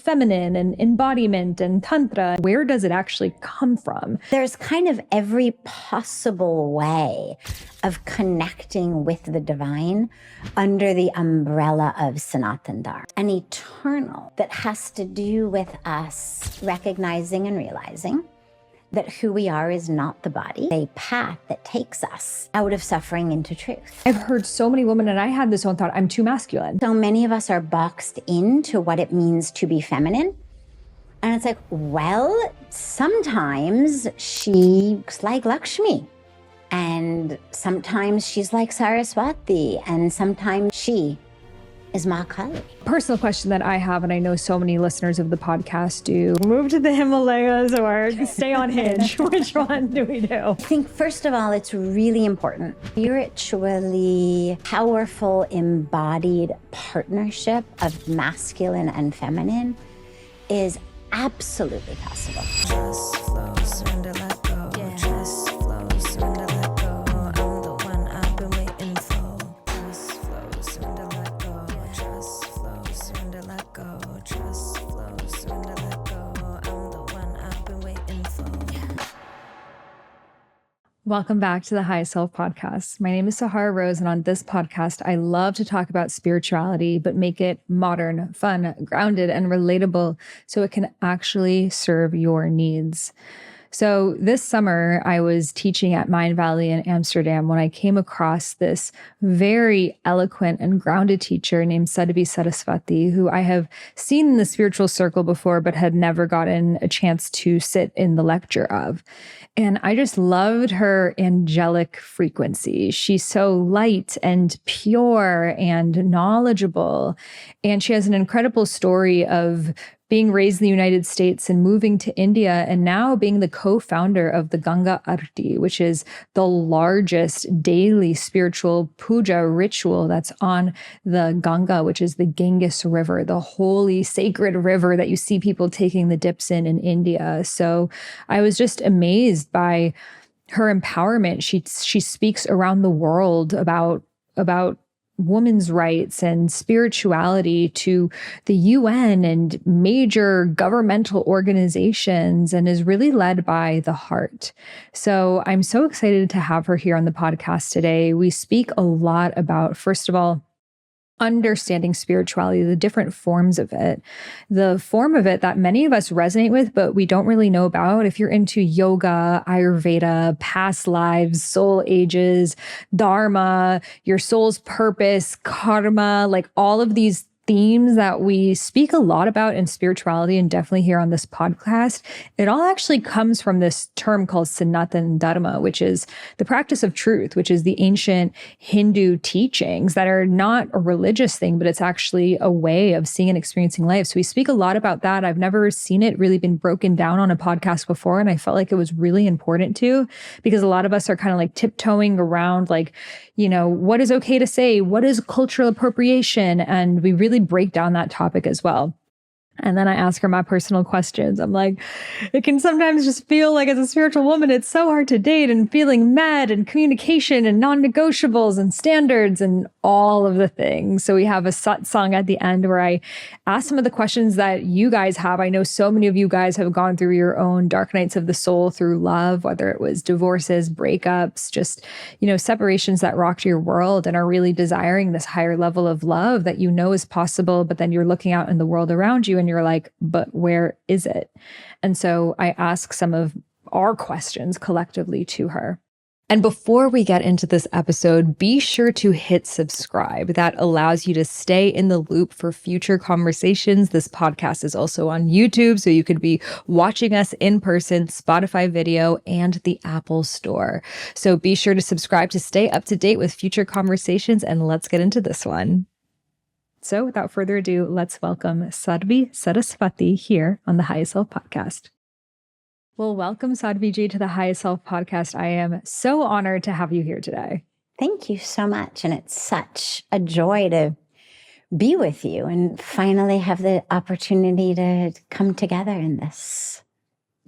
feminine and embodiment and tantra. Where does it actually come from? There's kind of every possible way of connecting with the divine under the umbrella of Sanatana Dharma. An eternal that has to do with us recognizing and realizing that who we are is not the body, a path that takes us out of suffering into truth. I've heard so many women, and I had this own thought, I'm too masculine. So many of us are boxed into what it means to be feminine. And it's like, well, sometimes she looks like Lakshmi, and sometimes she's like Saraswati, and sometimes she is Ma Kali. Personal question that I have, and I know so many listeners of the podcast do, move to the Himalayas or stay on Hinge. Which one do we do? I think, first of all, it's really important. Spiritually powerful, embodied partnership of masculine and feminine is absolutely possible. Trust flow, surrender, let go. Yeah. Trust flow, surrender, let go. I'm the one I've been waiting for. Trust flow, surrender, let go. Trust flow, surrender, let go. Trust flow, surrender, let go. I'm the one I've been waiting for. Welcome back to the High Self Podcast. My name is Sahara Rose, and on this podcast, I love to talk about spirituality, but make it modern, fun, grounded, and relatable so it can actually serve your needs. So this summer, I was teaching at Mindvalley in Amsterdam when I came across this very eloquent and grounded teacher named Sadhvi Saraswati, who I have seen in the spiritual circle before, but had never gotten a chance to sit in the lecture of. And I just loved her angelic frequency. She's so light and pure and knowledgeable. And she has an incredible story of being raised in the United States and moving to India, and now being the co-founder of the Ganga Aarti, which is the largest daily spiritual puja ritual that's on the Ganga, which is the Ganges River, the holy sacred river that you see people taking the dips in India. So I was just amazed by her empowerment. She speaks around the world about women's rights and spirituality to the UN and major governmental organizations, and is really led by the heart. So I'm so excited to have her here on the podcast today. We speak a lot about, first of all, understanding spirituality, the different forms of it, the form of it that many of us resonate with, but we don't really know about. If you're into yoga, Ayurveda, past lives, soul ages, dharma, your soul's purpose, karma, like all of these themes that we speak a lot about in spirituality, and definitely here on this podcast, it all actually comes from this term called Sanatana Dharma, which is the practice of truth, which is the ancient Hindu teachings that are not a religious thing, but it's actually a way of seeing and experiencing life. So we speak a lot about that. I've never seen it really been broken down on a podcast before, and I felt like it was really important to, because a lot of us are kind of like tiptoeing around, like, you know, what is okay to say? What is cultural appropriation? And we really break down that topic as well. And then I ask her my personal questions. I'm like, it can sometimes just feel like as a spiritual woman, it's so hard to date, and feeling mad, and communication and non-negotiables and standards and all of the things. So we have a satsang at the end where I ask some of the questions that you guys have. I know so many of you guys have gone through your own dark nights of the soul through love, whether it was divorces, breakups, just, you know, separations that rocked your world, and are really desiring this higher level of love that you know is possible, but then you're looking out in the world around you and you're like, but where is it? And so I ask some of our questions collectively to her. And before we get into this episode, be sure to hit subscribe. That allows you to stay in the loop for future conversations. This podcast is also on YouTube, so you could be watching us in person, Spotify video, and the Apple Store. So be sure to subscribe to stay up to date with future conversations, and let's get into this one. So without further ado, let's welcome Sadhvi Saraswati here on the High Self Podcast. Well, welcome Sadhvi Ji to the High Self Podcast. I am so honored to have you here today. Thank you so much. And it's such a joy to be with you and finally have the opportunity to come together in this.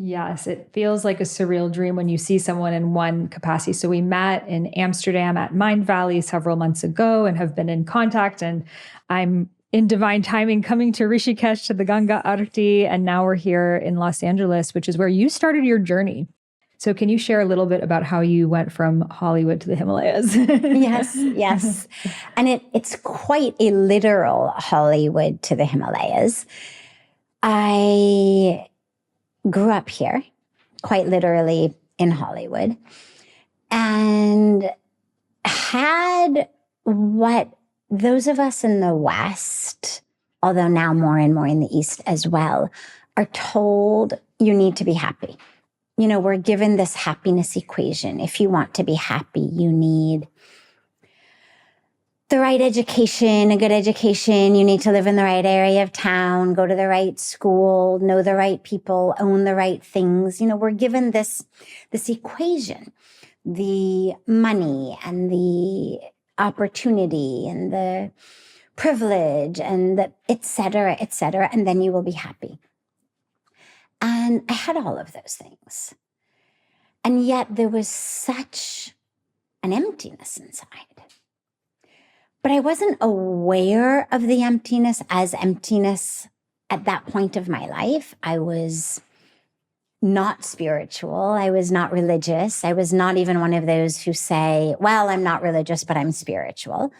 Yes, it feels like a surreal dream when you see someone in one capacity. So we met in Amsterdam at Mindvalley several months ago and have been in contact. And I'm in divine timing, coming to Rishikesh to the Ganga Aarti. And now we're here in Los Angeles, which is where you started your journey. So can you share a little bit about how you went from Hollywood to the Himalayas? Yes. And it's quite a literal Hollywood to the Himalayas. I grew up here, quite literally in Hollywood, and had what those of us in the West, although now more and more in the East as well, are told you need to be happy. You know, we're given this happiness equation. If you want to be happy, you need the right education, a good education. You need to live in the right area of town, go to the right school, know the right people, own the right things. You know, we're given this equation, the money and the opportunity and the privilege and the et cetera, and then you will be happy. And I had all of those things. And yet there was such an emptiness inside. But I wasn't aware of the emptiness as emptiness at that point of my life. I was not spiritual. I was not religious. I was not even one of those who say, well, I'm not religious, but I'm spiritual.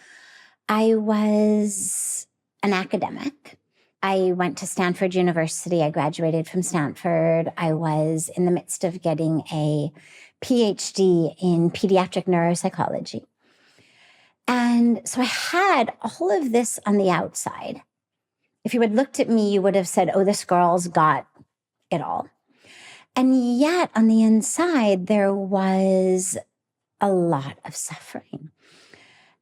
I was an academic. I went to Stanford University. I graduated from Stanford. I was in the midst of getting a PhD in pediatric neuropsychology. And so I had all of this on the outside. If you had looked at me, you would have said, oh, this girl's got it all. And yet on the inside, there was a lot of suffering.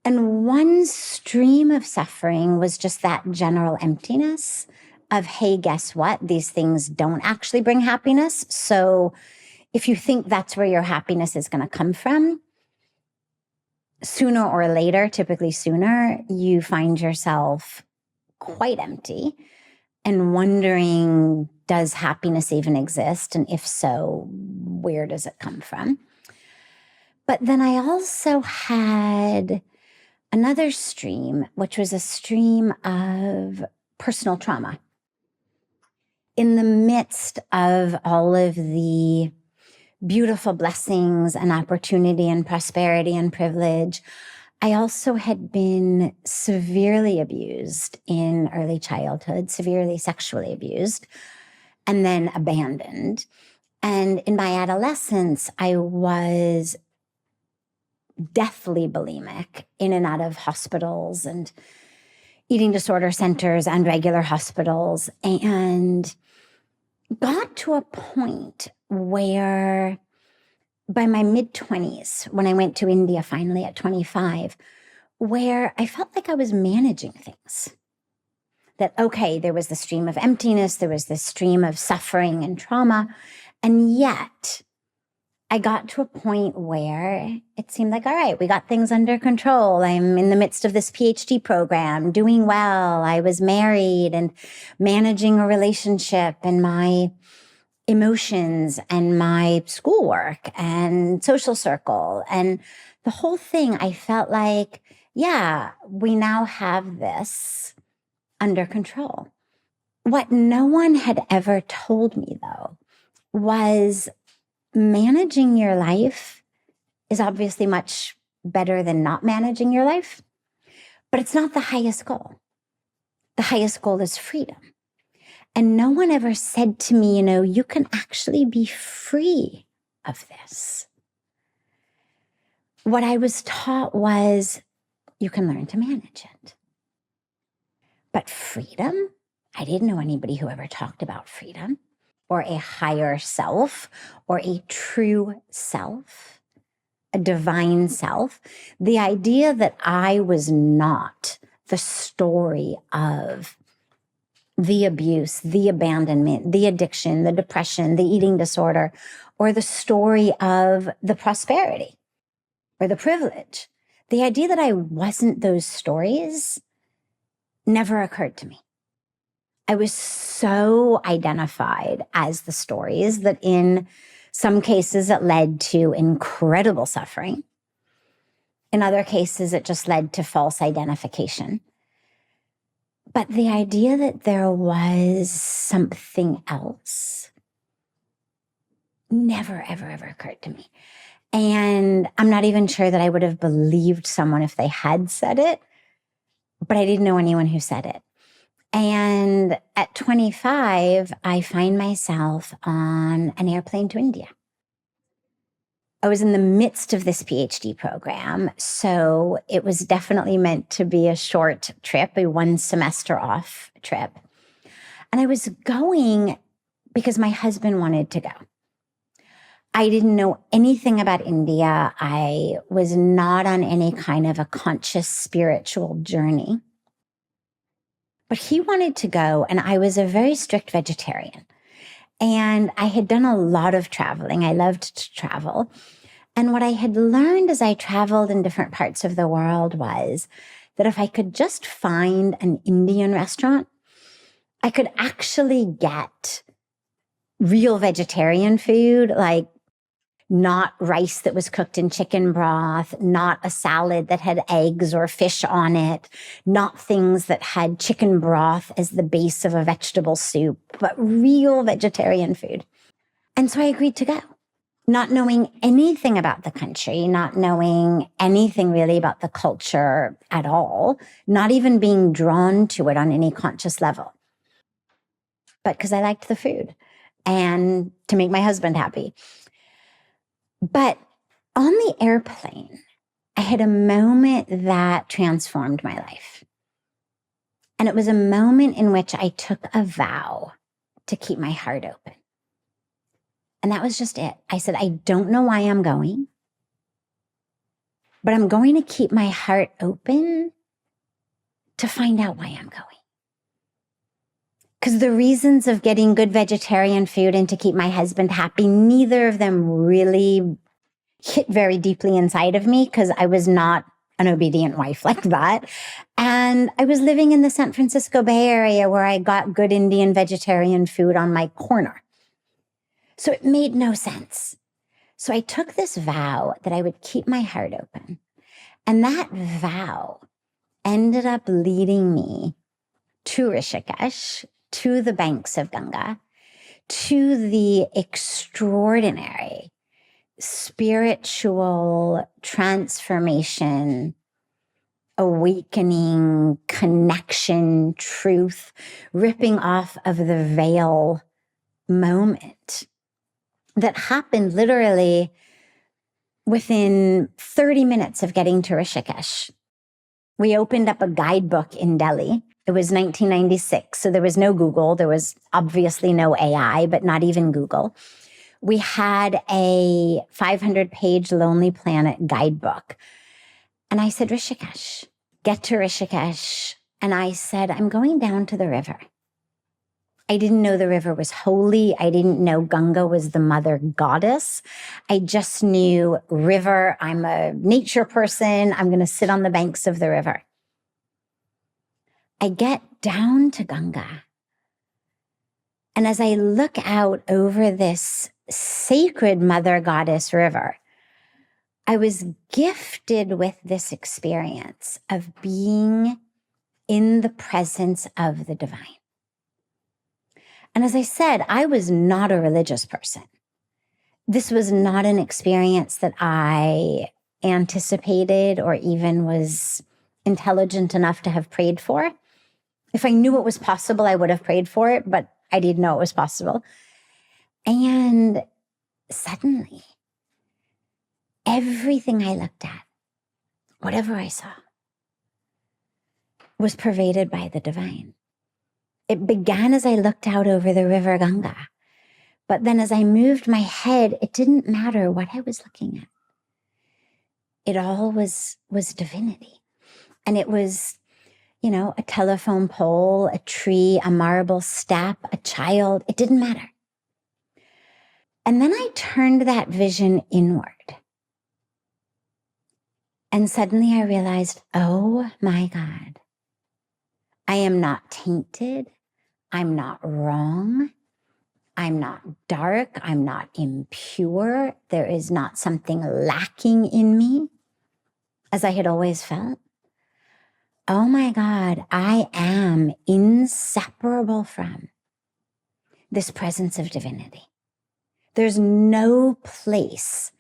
And one stream of suffering was just that general emptiness of, hey, guess what? These things don't actually bring happiness. So if you think that's where your happiness is going to come from, sooner or later, typically sooner, you find yourself quite empty and wondering, does happiness even exist? And if so, where does it come from? But then I also had another stream, which was a stream of personal trauma. In the midst of all of the beautiful blessings and opportunity and prosperity and privilege, I also had been severely abused in early childhood, severely sexually abused, and then abandoned. And in my adolescence, I was deathly bulimic, in and out of hospitals and eating disorder centers and regular hospitals, and got to a point where by my mid-20s, when I went to India finally at 25, where I felt like I was managing things. That, okay, there was the stream of emptiness, there was this stream of suffering and trauma, and yet I got to a point where it seemed like, all right, we got things under control. I'm in the midst of this PhD program, doing well. I was married and managing a relationship and my emotions and my schoolwork and social circle. And the whole thing, I felt like, yeah, we now have this under control. What no one had ever told me, though, was managing your life is obviously much better than not managing your life, but it's not the highest goal. The highest goal is freedom. And no one ever said to me, you know, you can actually be free of this. What I was taught was you can learn to manage it. But freedom, I didn't know anybody who ever talked about freedom, or a higher self, or a true self, a divine self. The idea that I was not the story of the abuse, the abandonment, the addiction, the depression, the eating disorder, or the story of the prosperity or the privilege. The idea that I wasn't those stories never occurred to me. I was so identified as the stories that in some cases it led to incredible suffering. In other cases, it just led to false identification. But the idea that there was something else never, ever, ever occurred to me. And I'm not even sure that I would have believed someone if they had said it, but I didn't know anyone who said it. And at 25, I find myself on an airplane to India. I was in the midst of this PhD program, so it was definitely meant to be a short trip, a 1 semester off trip. And I was going because my husband wanted to go. I didn't know anything about India. I was not on any kind of a conscious spiritual journey. But he wanted to go, and I was a very strict vegetarian. And I had done a lot of traveling. I loved to travel. And what I had learned as I traveled in different parts of the world was that if I could just find an Indian restaurant, I could actually get real vegetarian food, like not rice that was cooked in chicken broth, not a salad that had eggs or fish on it, not things that had chicken broth as the base of a vegetable soup, but real vegetarian food. And so I agreed to go, not knowing anything about the country, not knowing anything really about the culture at all, not even being drawn to it on any conscious level. But because I liked the food and to make my husband happy. But on the airplane, I had a moment that transformed my life. And it was a moment in which I took a vow to keep my heart open. And that was just it. I said, I don't know why I'm going, but I'm going to keep my heart open to find out why I'm going. Because the reasons of getting good vegetarian food and to keep my husband happy, neither of them really hit very deeply inside of me because I was not an obedient wife like that. And I was living in the San Francisco Bay Area where I got good Indian vegetarian food on my corner. So it made no sense. So I took this vow that I would keep my heart open. And that vow ended up leading me to Rishikesh, to the banks of Ganga, to the extraordinary spiritual transformation, awakening, connection, truth, ripping off of the veil moment that happened literally within 30 minutes of getting to Rishikesh. We opened up a guidebook in Delhi. It was 1996, so there was no Google. There was obviously no AI, but not even Google. We had a 500-page Lonely Planet guidebook. And I said, Rishikesh, get to Rishikesh. And I said, I'm going down to the river. I didn't know the river was holy. I didn't know Ganga was the mother goddess. I just knew river. I'm a nature person. I'm going to sit on the banks of the river. I get down to Ganga. And as I look out over this sacred mother goddess river, I was gifted with this experience of being in the presence of the divine. And as I said, I was not a religious person. This was not an experience that I anticipated or even was intelligent enough to have prayed for. If I knew it was possible, I would have prayed for it, but I didn't know it was possible. And suddenly, everything I looked at, whatever I saw, was pervaded by the divine. It began as I looked out over the river Ganga. But then as I moved my head, it didn't matter what I was looking at. It all was divinity. And it was, a telephone pole, a tree, a marble step, a child. It didn't matter. And then I turned that vision inward. And suddenly I realized, oh my God, I am not tainted. I'm not wrong. I'm not dark. I'm not impure. There is not something lacking in me, as I had always felt. oh my God, I am inseparable from this presence of divinity. There's no place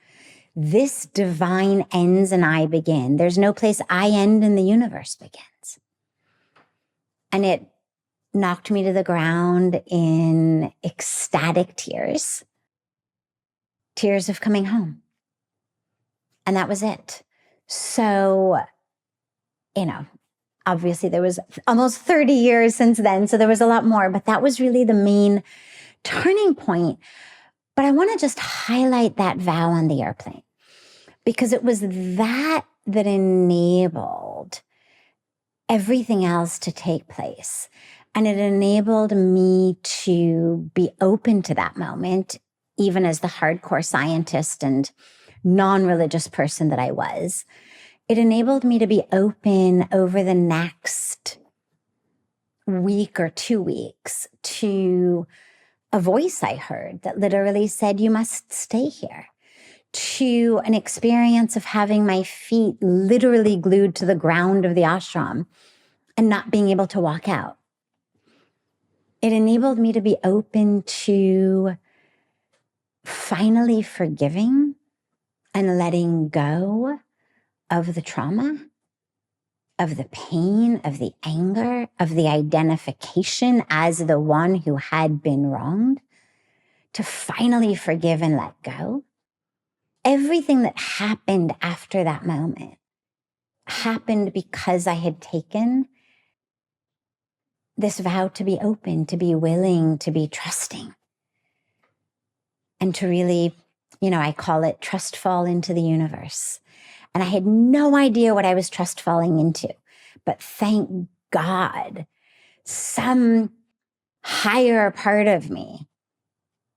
this divine ends and I begin. There's no place I end and the universe begins. And it knocked me to the ground in ecstatic tears of coming home. And that was it. So, obviously there was almost 30 years since then, so there was a lot more, but that was really the main turning point. But I want to just highlight that vow on the airplane, because it was that enabled everything else to take place. And it enabled me to be open to that moment, even as the hardcore scientist and non-religious person that I was. It enabled me to be open over the next week or 2 weeks to a voice I heard that literally said, you must stay here, to an experience of having my feet literally glued to the ground of the ashram and not being able to walk out. It enabled me to be open to finally forgiving and letting go of the trauma, of the pain, of the anger, of the identification as the one who had been wronged, to finally forgive and let go. Everything that happened after that moment happened because I had taken this vow to be open, to be willing, to be trusting, and to really, I call it trust fall into the universe. And I had no idea what I was trust falling into, but thank God, some higher part of me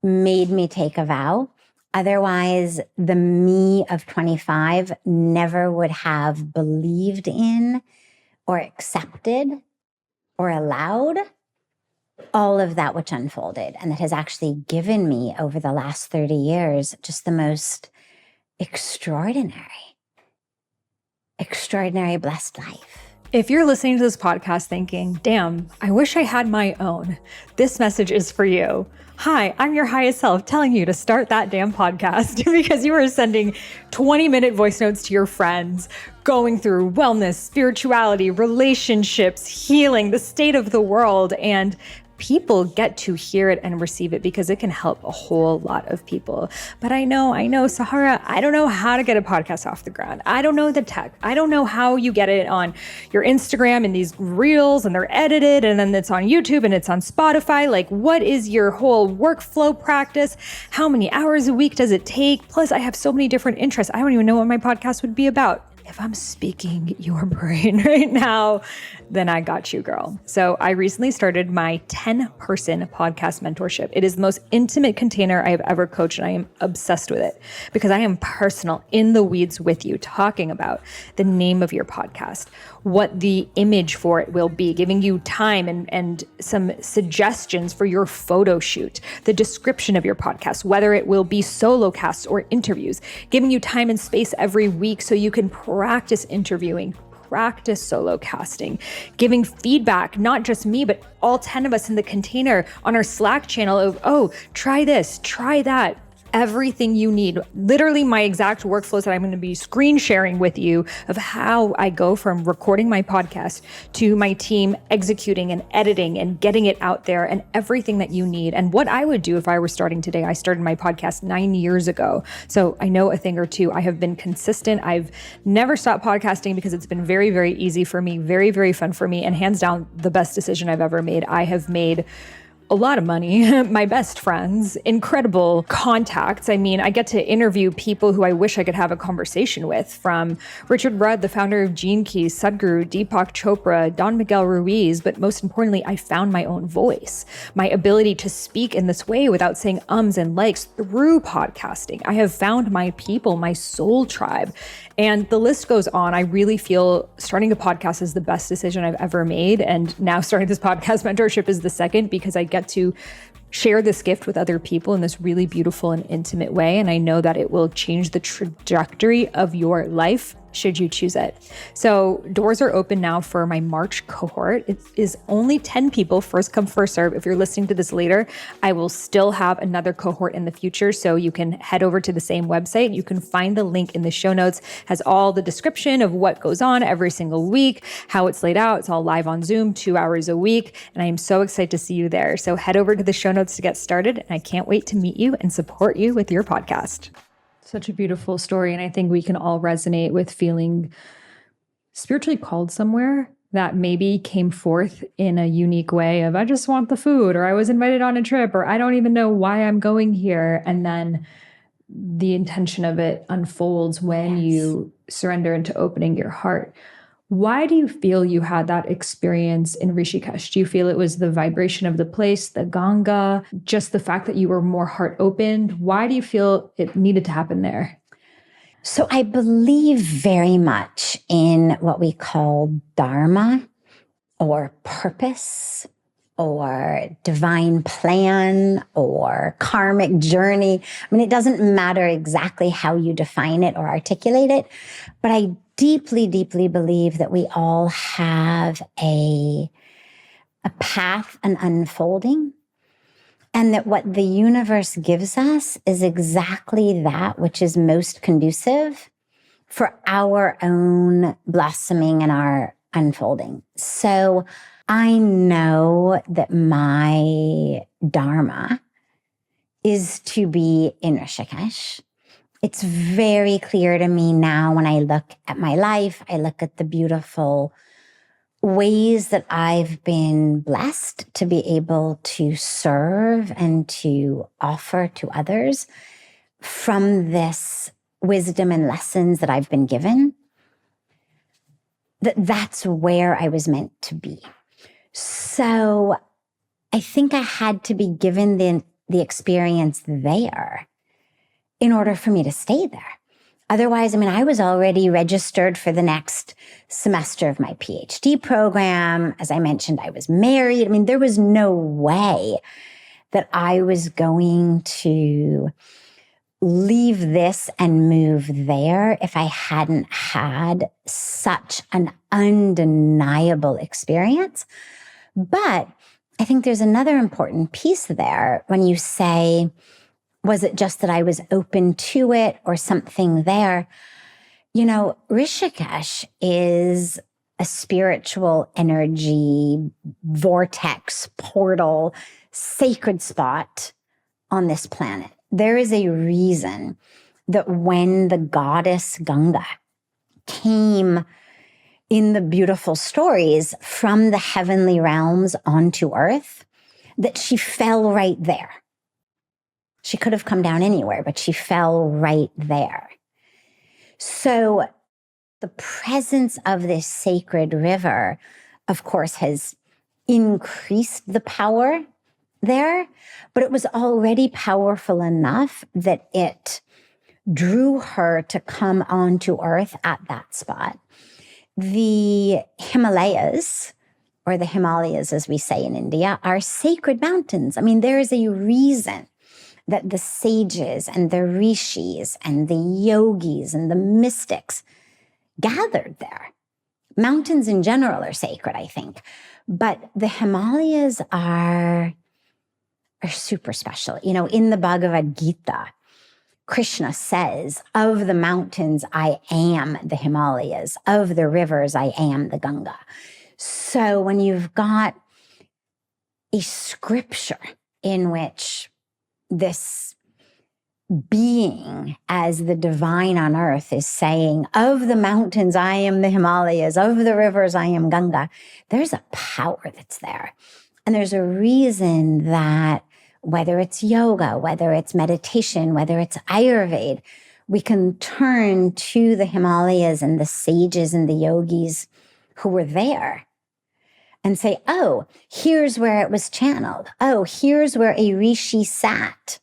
made me take a vow. Otherwise, the me of 25 never would have believed in or accepted or allowed all of that which unfolded, and that has actually given me over the last 30 years just the most extraordinary blessed life. If you're listening to this podcast thinking, damn, I wish I had my own, this message is for you. Hi, I'm your highest self telling you to start that damn podcast because you are sending 20-minute voice notes to your friends, going through wellness, spirituality, relationships, healing, the state of the world, and people get to hear it and receive it because it can help a whole lot of people. But I know, Sahara, I don't know how to get a podcast off the ground. I don't know the tech. I don't know how you get it on your Instagram and these reels and they're edited and then it's on YouTube and it's on Spotify. Like, what is your whole workflow practice? How many hours a week does it take? Plus, I have so many different interests. I don't even know what my podcast would be about. If I'm speaking your brain right now, then I got you, girl. So I recently started my 10-person podcast mentorship. It is the most intimate container I have ever coached, and I am obsessed with it because I am personal, in the weeds with you, talking about the name of your podcast, what the image for it will be, giving you time and some suggestions for your photo shoot, the description of your podcast, whether it will be solo casts or interviews, giving you time and space every week so you can practice interviewing, practice solo casting, giving feedback, not just me, but all 10 of us in the container on our Slack channel of, oh, try this, try that. Everything you need, literally my exact workflows that I'm going to be screen sharing with you of how I go from recording my podcast to my team executing and editing and getting it out there, and everything that you need. And what I would do if I were starting today. I started my podcast 9 years ago, so I know a thing or two. I have been consistent. I've never stopped podcasting because it's been very, very easy for me, very, very fun for me, and hands down the best decision I've ever made. I have made a lot of money, my best friends, incredible contacts. I mean, I get to interview people who I wish I could have a conversation with, from Richard Rudd, the founder of Gene Keys, Sadhguru, Deepak Chopra, Don Miguel Ruiz, but most importantly, I found my own voice, my ability to speak in this way without saying ums and likes through podcasting. I have found my people, my soul tribe, and the list goes on. I really feel starting a podcast is the best decision I've ever made. And now starting this podcast mentorship is the second, because I get to share this gift with other people in this really beautiful and intimate way. And I know that it will change the trajectory of your life should you choose it. So doors are open now for my March cohort. It is only 10 people, first come, first serve. If you're listening to this later, I will still have another cohort in the future. So you can head over to the same website. You can find the link in the show notes, has all the description of what goes on every single week, how it's laid out. It's all live on Zoom, 2 hours a week. And I am so excited to see you there. So head over to the show notes to get started. And I can't wait to meet you and support you with your podcast. Such a beautiful story. And I think we can all resonate with feeling spiritually called somewhere that maybe came forth in a unique way of, I just want the food, or I was invited on a trip, or I don't even know why I'm going here. And then the intention of it unfolds when you surrender into opening your heart. Why do you feel you had that experience in Rishikesh? Do you feel it was the vibration of the place, the Ganga, just the fact that you were more heart opened? Why do you feel it needed to happen there? So I believe very much in what we call Dharma or purpose or divine plan or karmic journey. I mean, it doesn't matter exactly how you define it or articulate it, but I deeply, deeply believe that we all have a path, an unfolding, and that what the universe gives us is exactly that which is most conducive for our own blossoming and our unfolding. So I know that my Dharma is to be in Rishikesh. It's very clear to me now when I look at my life, I look at the beautiful ways that I've been blessed to be able to serve and to offer to others from this wisdom and lessons that I've been given, that's where I was meant to be. So I think I had to be given the experience there in order for me to stay there. Otherwise, I mean, I was already registered for the next semester of my PhD program. As I mentioned, I was married. I mean, there was no way that I was going to leave this and move there if I hadn't had such an undeniable experience. But I think there's another important piece there when you say, was it just that I was open to it or something there? You know, Rishikesh is a spiritual energy vortex, portal, sacred spot on this planet. There is a reason that when the goddess Ganga came in the beautiful stories from the heavenly realms onto earth, that she fell right there. She could have come down anywhere, but she fell right there. So the presence of this sacred river, of course, has increased the power there, but it was already powerful enough that it drew her to come onto earth at that spot. The Himalayas, or the Himalayas, as we say in India, are sacred mountains. I mean, there is a reason that the sages and the rishis and the yogis and the mystics gathered there. Mountains in general are sacred, I think. But the Himalayas are super special. You know, in the Bhagavad Gita, Krishna says, of the mountains, I am the Himalayas. Of the rivers, I am the Ganga. So when you've got a scripture in which this being as the divine on earth is saying, of the mountains, I am the Himalayas, of the rivers, I am Ganga, there's a power that's there. And there's a reason that whether it's yoga, whether it's meditation, whether it's Ayurveda, we can turn to the Himalayas and the sages and the yogis who were there and say, oh, here's where it was channeled. Oh, here's where a rishi sat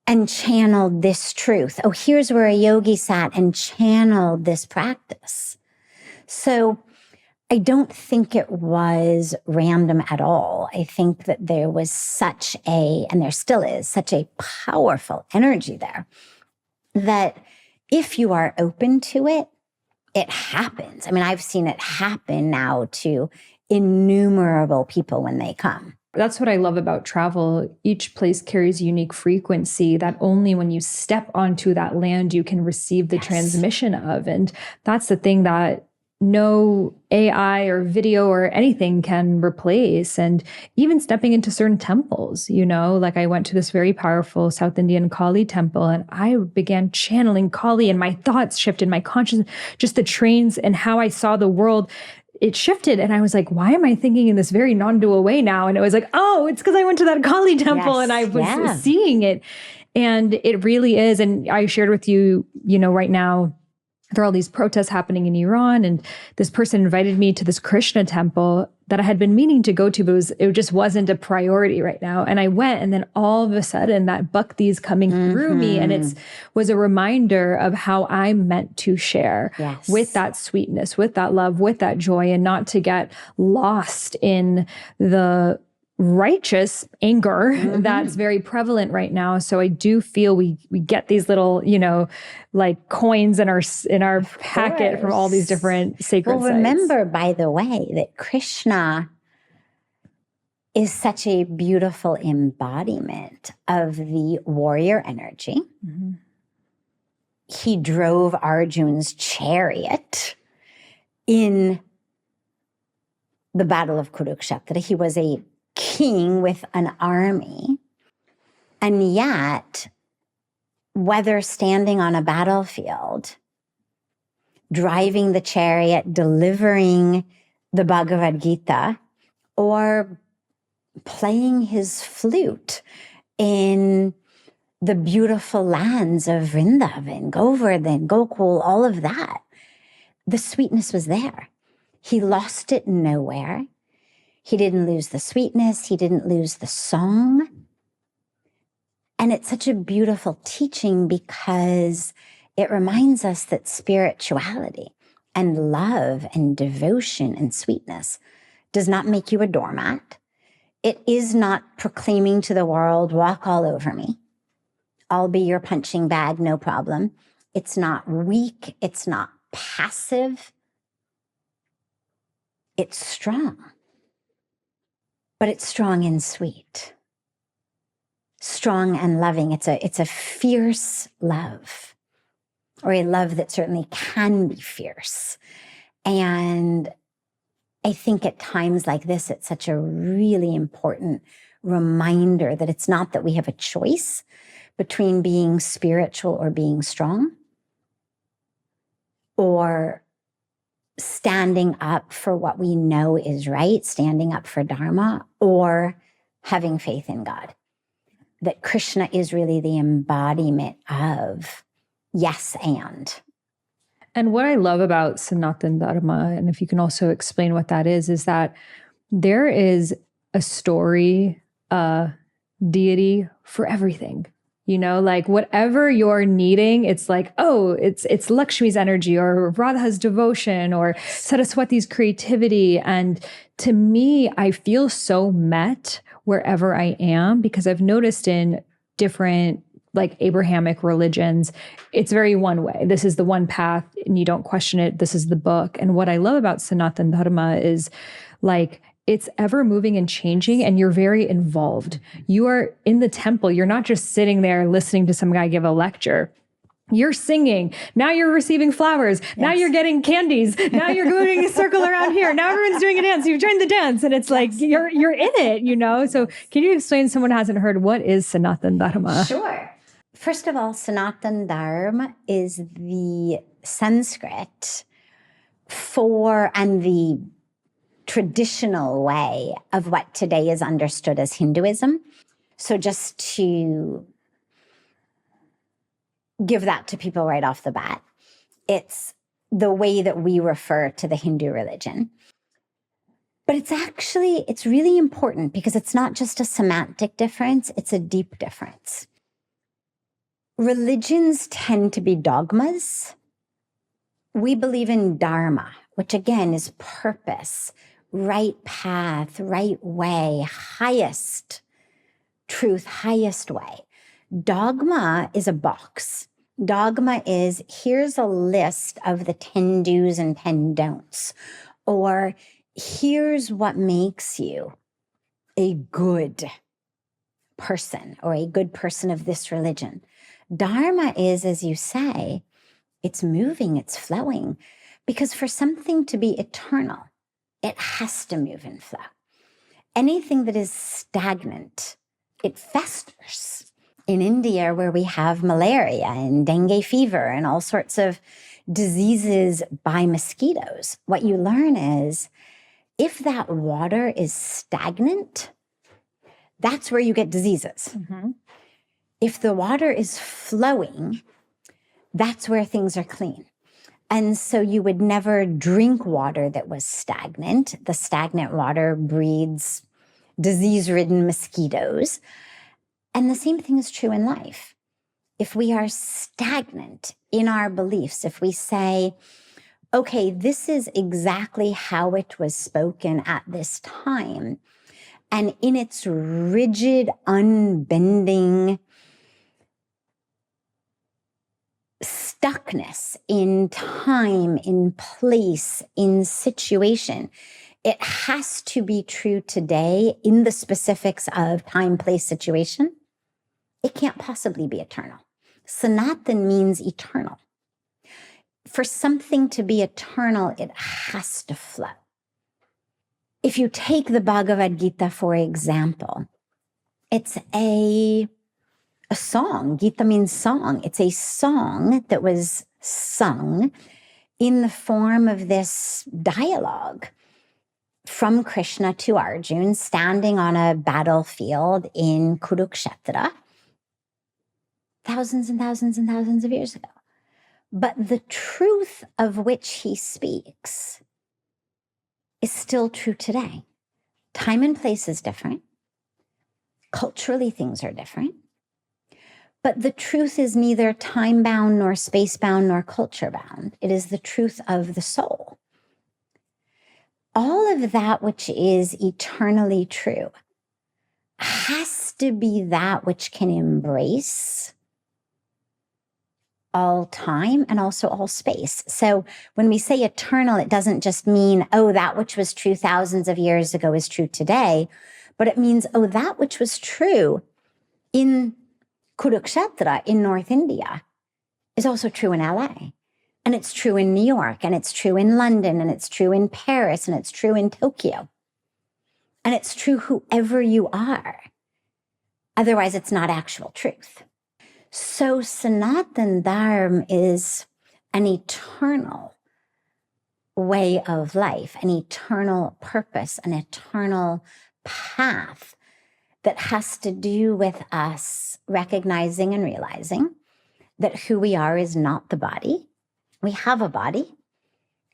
and channeled this truth. Oh, here's where a yogi sat and channeled this practice. So I don't think it was random at all. I think that there was and there still is, such a powerful energy there that if you are open to it, it happens. I mean, I've seen it happen now to innumerable people when they come. That's what I love about travel. Each place carries a unique frequency that only when you step onto that land you can receive the transmission of. And that's the thing that no AI or video or anything can replace. And even stepping into certain temples, like I went to this very powerful South Indian Kali temple and I began channeling Kali and my thoughts shifted, my consciousness, just the trains and how I saw the world. It shifted and I was like, why am I thinking in this very non-dual way now? And it was like, oh, it's because I went to that Kali temple and I was seeing it. And it really is. And I shared with you, right now, there are all these protests happening in Iran. And this person invited me to this Krishna temple that I had been meaning to go to, but it just wasn't a priority right now. And I went, and then all of a sudden that bhakti's coming through me. And it was a reminder of how I'm meant to share with that sweetness, with that love, with that joy, and not to get lost in the righteous anger that's very prevalent right now. So I do feel we get these little, like coins in our packet from all these different sacred sites. Remember, by the way, that Krishna is such a beautiful embodiment of the warrior energy. He drove Arjun's chariot in the Battle of Kurukshetra. He was a king with an army, and yet, whether standing on a battlefield, driving the chariot, delivering the Bhagavad Gita, or playing his flute in the beautiful lands of Vrindavan, Govardhan, Gokul, all of that, the sweetness was there. He lost it nowhere. He didn't lose the sweetness. He didn't lose the song. And it's such a beautiful teaching because it reminds us that spirituality and love and devotion and sweetness does not make you a doormat. It is not proclaiming to the world, walk all over me. I'll be your punching bag, no problem. It's not weak. It's not passive. It's strong. But it's strong and sweet, strong and loving. It's a fierce love, or a love that certainly can be fierce. And I think at times like this, it's such a really important reminder that it's not that we have a choice between being spiritual or being strong, or standing up for what we know is right, standing up for Dharma, or having faith in God. That Krishna is really the embodiment of yes and. And what I love about Sanatana Dharma, and if you can also explain what that is that there is a story, a deity for everything. Like whatever you're needing, it's like, oh, it's Lakshmi's energy or Radha's devotion or Saraswati's creativity. And to me, I feel so met wherever I am, because I've noticed in different like Abrahamic religions, it's very one way. This is the one path and you don't question it. This is the book. And what I love about Sanatana Dharma is like, it's ever moving and changing, and you're very involved. You are in the temple. You're not just sitting there listening to some guy give a lecture. You're singing. Now you're receiving flowers. Yes. Now you're getting candies. Now you're going a circle around here. Now everyone's doing a dance. You've joined the dance, and it's like you're in it, So can you explain to someone who hasn't heard, what is Sanatana Dharma? Sure. First of all, Sanatana Dharma is the Sanskrit for and the traditional way of what today is understood as Hinduism. So just to give that to people right off the bat, it's the way that we refer to the Hindu religion. But it's really important because it's not just a semantic difference, it's a deep difference. Religions tend to be dogmas. We believe in Dharma, which again is purpose, right path, right way, highest truth, highest way. Dogma is a box. Dogma is, here's a list of the 10 do's and 10 don'ts, or here's what makes you a good person or a good person of this religion. Dharma is, as you say, it's moving, it's flowing, because for something to be eternal, it has to move and flow. Anything that is stagnant, it festers. In India, where we have malaria and dengue fever and all sorts of diseases by mosquitoes, what you learn is if that water is stagnant, that's where you get diseases. Mm-hmm. If the water is flowing, that's where things are clean. And so you would never drink water that was stagnant. The stagnant water breeds disease-ridden mosquitoes. And the same thing is true in life. If we are stagnant in our beliefs, if we say, okay, this is exactly how it was spoken at this time, and in its rigid, unbending stuckness in time, in place, in situation, it has to be true today in the specifics of time, place, situation. It can't possibly be eternal. Sanatan means eternal. For something to be eternal, it has to flow. If you take the Bhagavad Gita, for example, it's a song. Gita means song. It's a song that was sung in the form of this dialogue from Krishna to Arjuna, standing on a battlefield in Kurukshetra, thousands and thousands and thousands of years ago. But the truth of which he speaks is still true today. Time and place is different. Culturally, things are different. But the truth is neither time-bound, nor space-bound, nor culture-bound. It is the truth of the soul. All of that which is eternally true has to be that which can embrace all time and also all space. So when we say eternal, it doesn't just mean, oh, that which was true thousands of years ago is true today, but it means, oh, that which was true in Kurukshetra in North India is also true in LA. And it's true in New York, and it's true in London, and it's true in Paris, and it's true in Tokyo. And it's true whoever you are. Otherwise, it's not actual truth. So Sanatana Dharma is an eternal way of life, an eternal purpose, an eternal path that has to do with us recognizing and realizing that who we are is not the body. We have a body.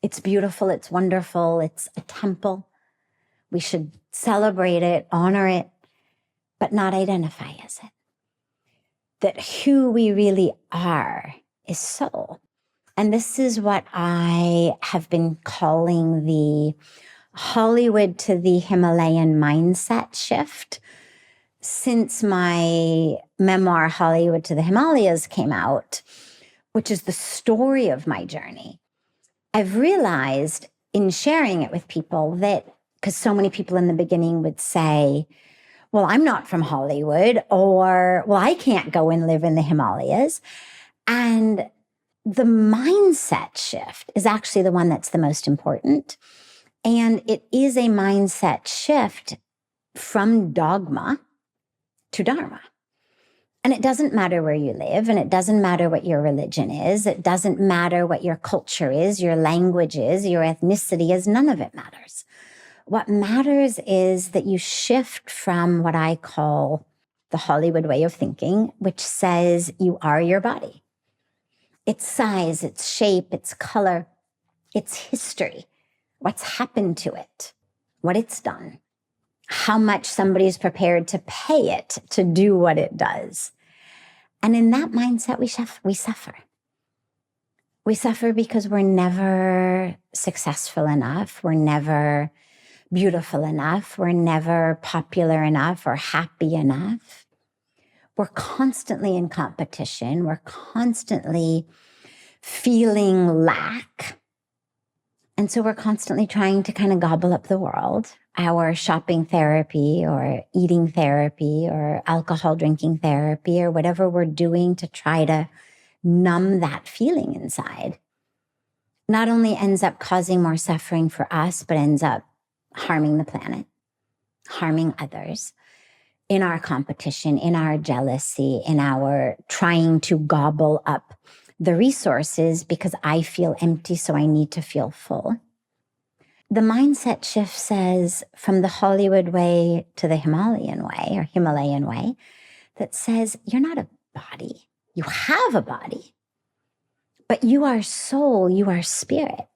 It's beautiful. It's wonderful. It's a temple. We should celebrate it, honor it, but not identify as it. That who we really are is soul. And this is what I have been calling the Hollywood to the Himalayan mindset shift. Since my memoir, Hollywood to the Himalayas, came out, which is the story of my journey, I've realized in sharing it with people that, because so many people in the beginning would say, well, I'm not from Hollywood, or, well, I can't go and live in the Himalayas. And the mindset shift is actually the one that's the most important. And it is a mindset shift from dogma to Dharma. And it doesn't matter where you live, and it doesn't matter what your religion is. It doesn't matter what your culture is, your language is, your ethnicity is. None of it matters. What matters is that you shift from what I call the Hollywood way of thinking, which says you are your body. Its size, its shape, its color, its history, what's happened to it, what it's done, how much somebody is prepared to pay it to do what it does. And in that mindset, we suffer. We suffer because we're never successful enough. We're never beautiful enough. We're never popular enough or happy enough. We're constantly in competition. We're constantly feeling lack. And so we're constantly trying to kind of gobble up the world. Our shopping therapy or eating therapy or alcohol drinking therapy or whatever we're doing to try to numb that feeling inside not only ends up causing more suffering for us, but ends up harming the planet, harming others in our competition, in our jealousy, in our trying to gobble up the resources because I feel empty, so I need to feel full. The mindset shift says from the Hollywood way to the Himalayan way or Himalayan way that says you're not a body. You have a body, but you are soul, you are spirit.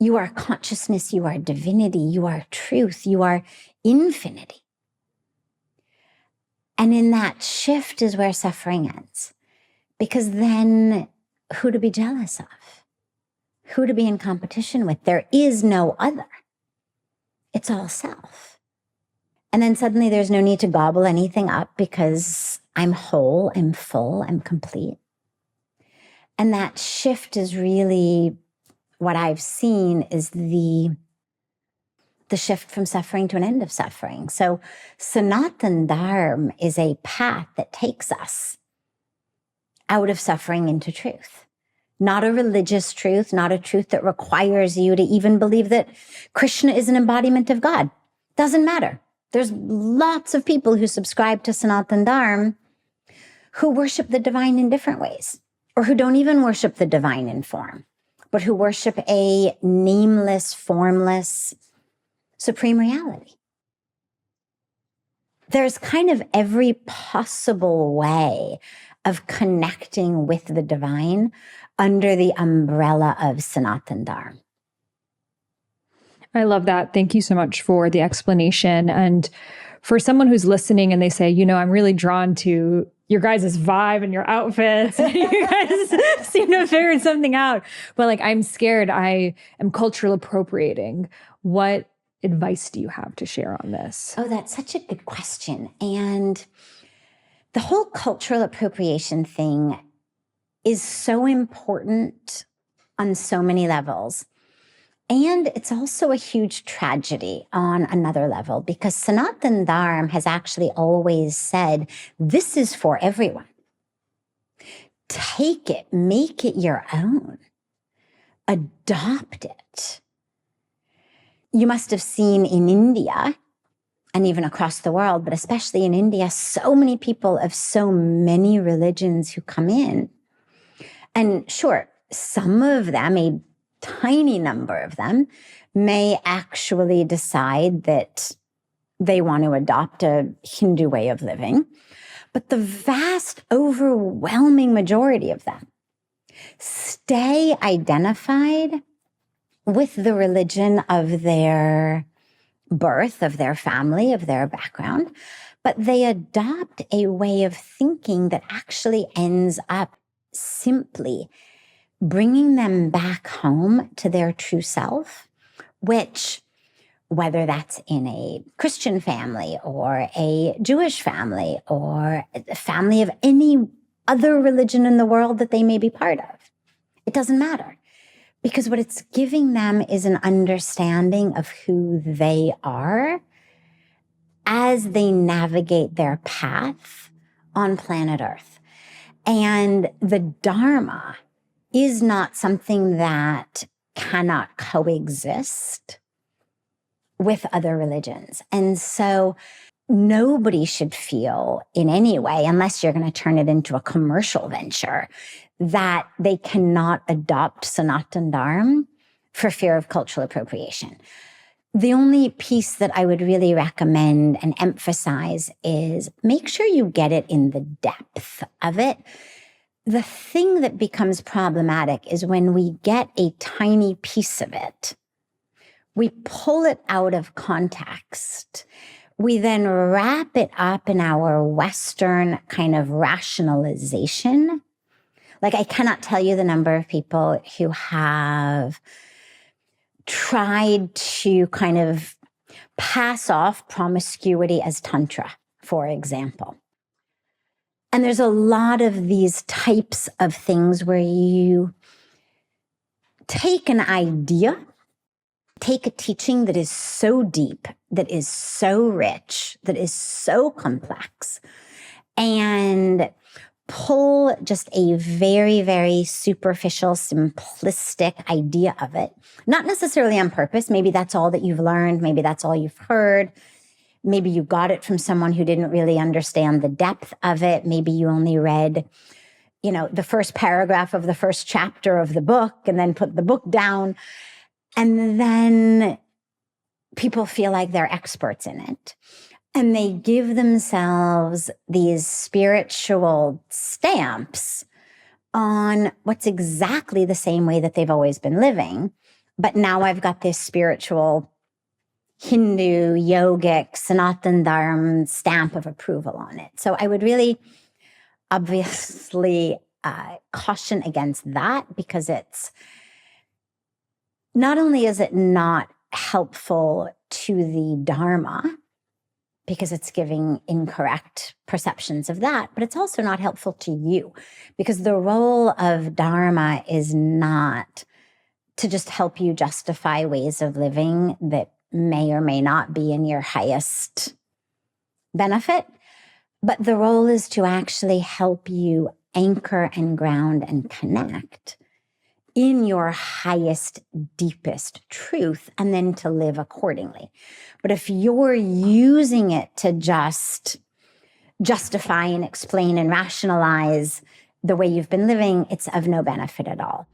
You are consciousness, you are divinity, you are truth, you are infinity. And in that shift is where suffering ends. Because then who to be jealous of? Who to be in competition with? There is no other. It's all self. And then suddenly there's no need to gobble anything up because I'm whole, I'm full, I'm complete. And that shift is really what I've seen is the shift from suffering to an end of suffering. So Sanatana Dharma is a path that takes us out of suffering into truth. Not a religious truth, not a truth that requires you to even believe that Krishna is an embodiment of God. Doesn't matter. There's lots of people who subscribe to Sanatana Dharma who worship the divine in different ways, or who don't even worship the divine in form, but who worship a nameless, formless, supreme reality. There's kind of every possible way of connecting with the divine under the umbrella of Sanatana Dharma. I love that. Thank you so much for the explanation. And for someone who's listening and they say, I'm really drawn to your guys' vibe and your outfits. You guys seem to have figured something out. But I'm scared. I am cultural appropriating. What advice do you have to share on this? Oh, that's such a good question. And the whole cultural appropriation thing is so important on so many levels. And it's also a huge tragedy on another level because Sanatana Dharma has actually always said, this is for everyone. Take it, make it your own. Adopt it. You must have seen in India and even across the world, but especially in India, so many people of so many religions who come in. And sure, some of them, a tiny number of them, may actually decide that they want to adopt a Hindu way of living. But the vast, overwhelming majority of them stay identified with the religion of their birth, of their family, of their background, but they adopt a way of thinking that actually ends up simply bringing them back home to their true self, which, whether that's in a Christian family or a Jewish family or a family of any other religion in the world that they may be part of, it doesn't matter. Because what it's giving them is an understanding of who they are as they navigate their path on planet Earth. And the Dharma is not something that cannot coexist with other religions. And so nobody should feel in any way, unless you're going to turn it into a commercial venture, that they cannot adopt Sanatana Dharma for fear of cultural appropriation. The only piece that I would really recommend and emphasize is make sure you get it in the depth of it. The thing that becomes problematic is when we get a tiny piece of it, we pull it out of context. We then wrap it up in our Western kind of rationalization. I cannot tell you the number of people who have tried to kind of pass off promiscuity as Tantra, for example. And there's a lot of these types of things where you take an idea, take a teaching that is so deep, that is so rich, that is so complex, and pull just a very, very superficial, simplistic idea of it. Not necessarily on purpose. Maybe that's all that you've learned. Maybe that's all you've heard. Maybe you got it from someone who didn't really understand the depth of it. Maybe you only read, the first paragraph of the first chapter of the book and then put the book down. And then people feel like they're experts in it. And they give themselves these spiritual stamps on what's exactly the same way that they've always been living. But now I've got this spiritual Hindu, yogic, Sanatana Dharma stamp of approval on it. So I would really obviously caution against that, because it's not only is it not helpful to the Dharma, because it's giving incorrect perceptions of that, but it's also not helpful to you, because the role of Dharma is not to just help you justify ways of living that may or may not be in your highest benefit, but the role is to actually help you anchor and ground and connect in your highest, deepest truth, and then to live accordingly. But if you're using it to just justify and explain and rationalize the way you've been living, it's of no benefit at all.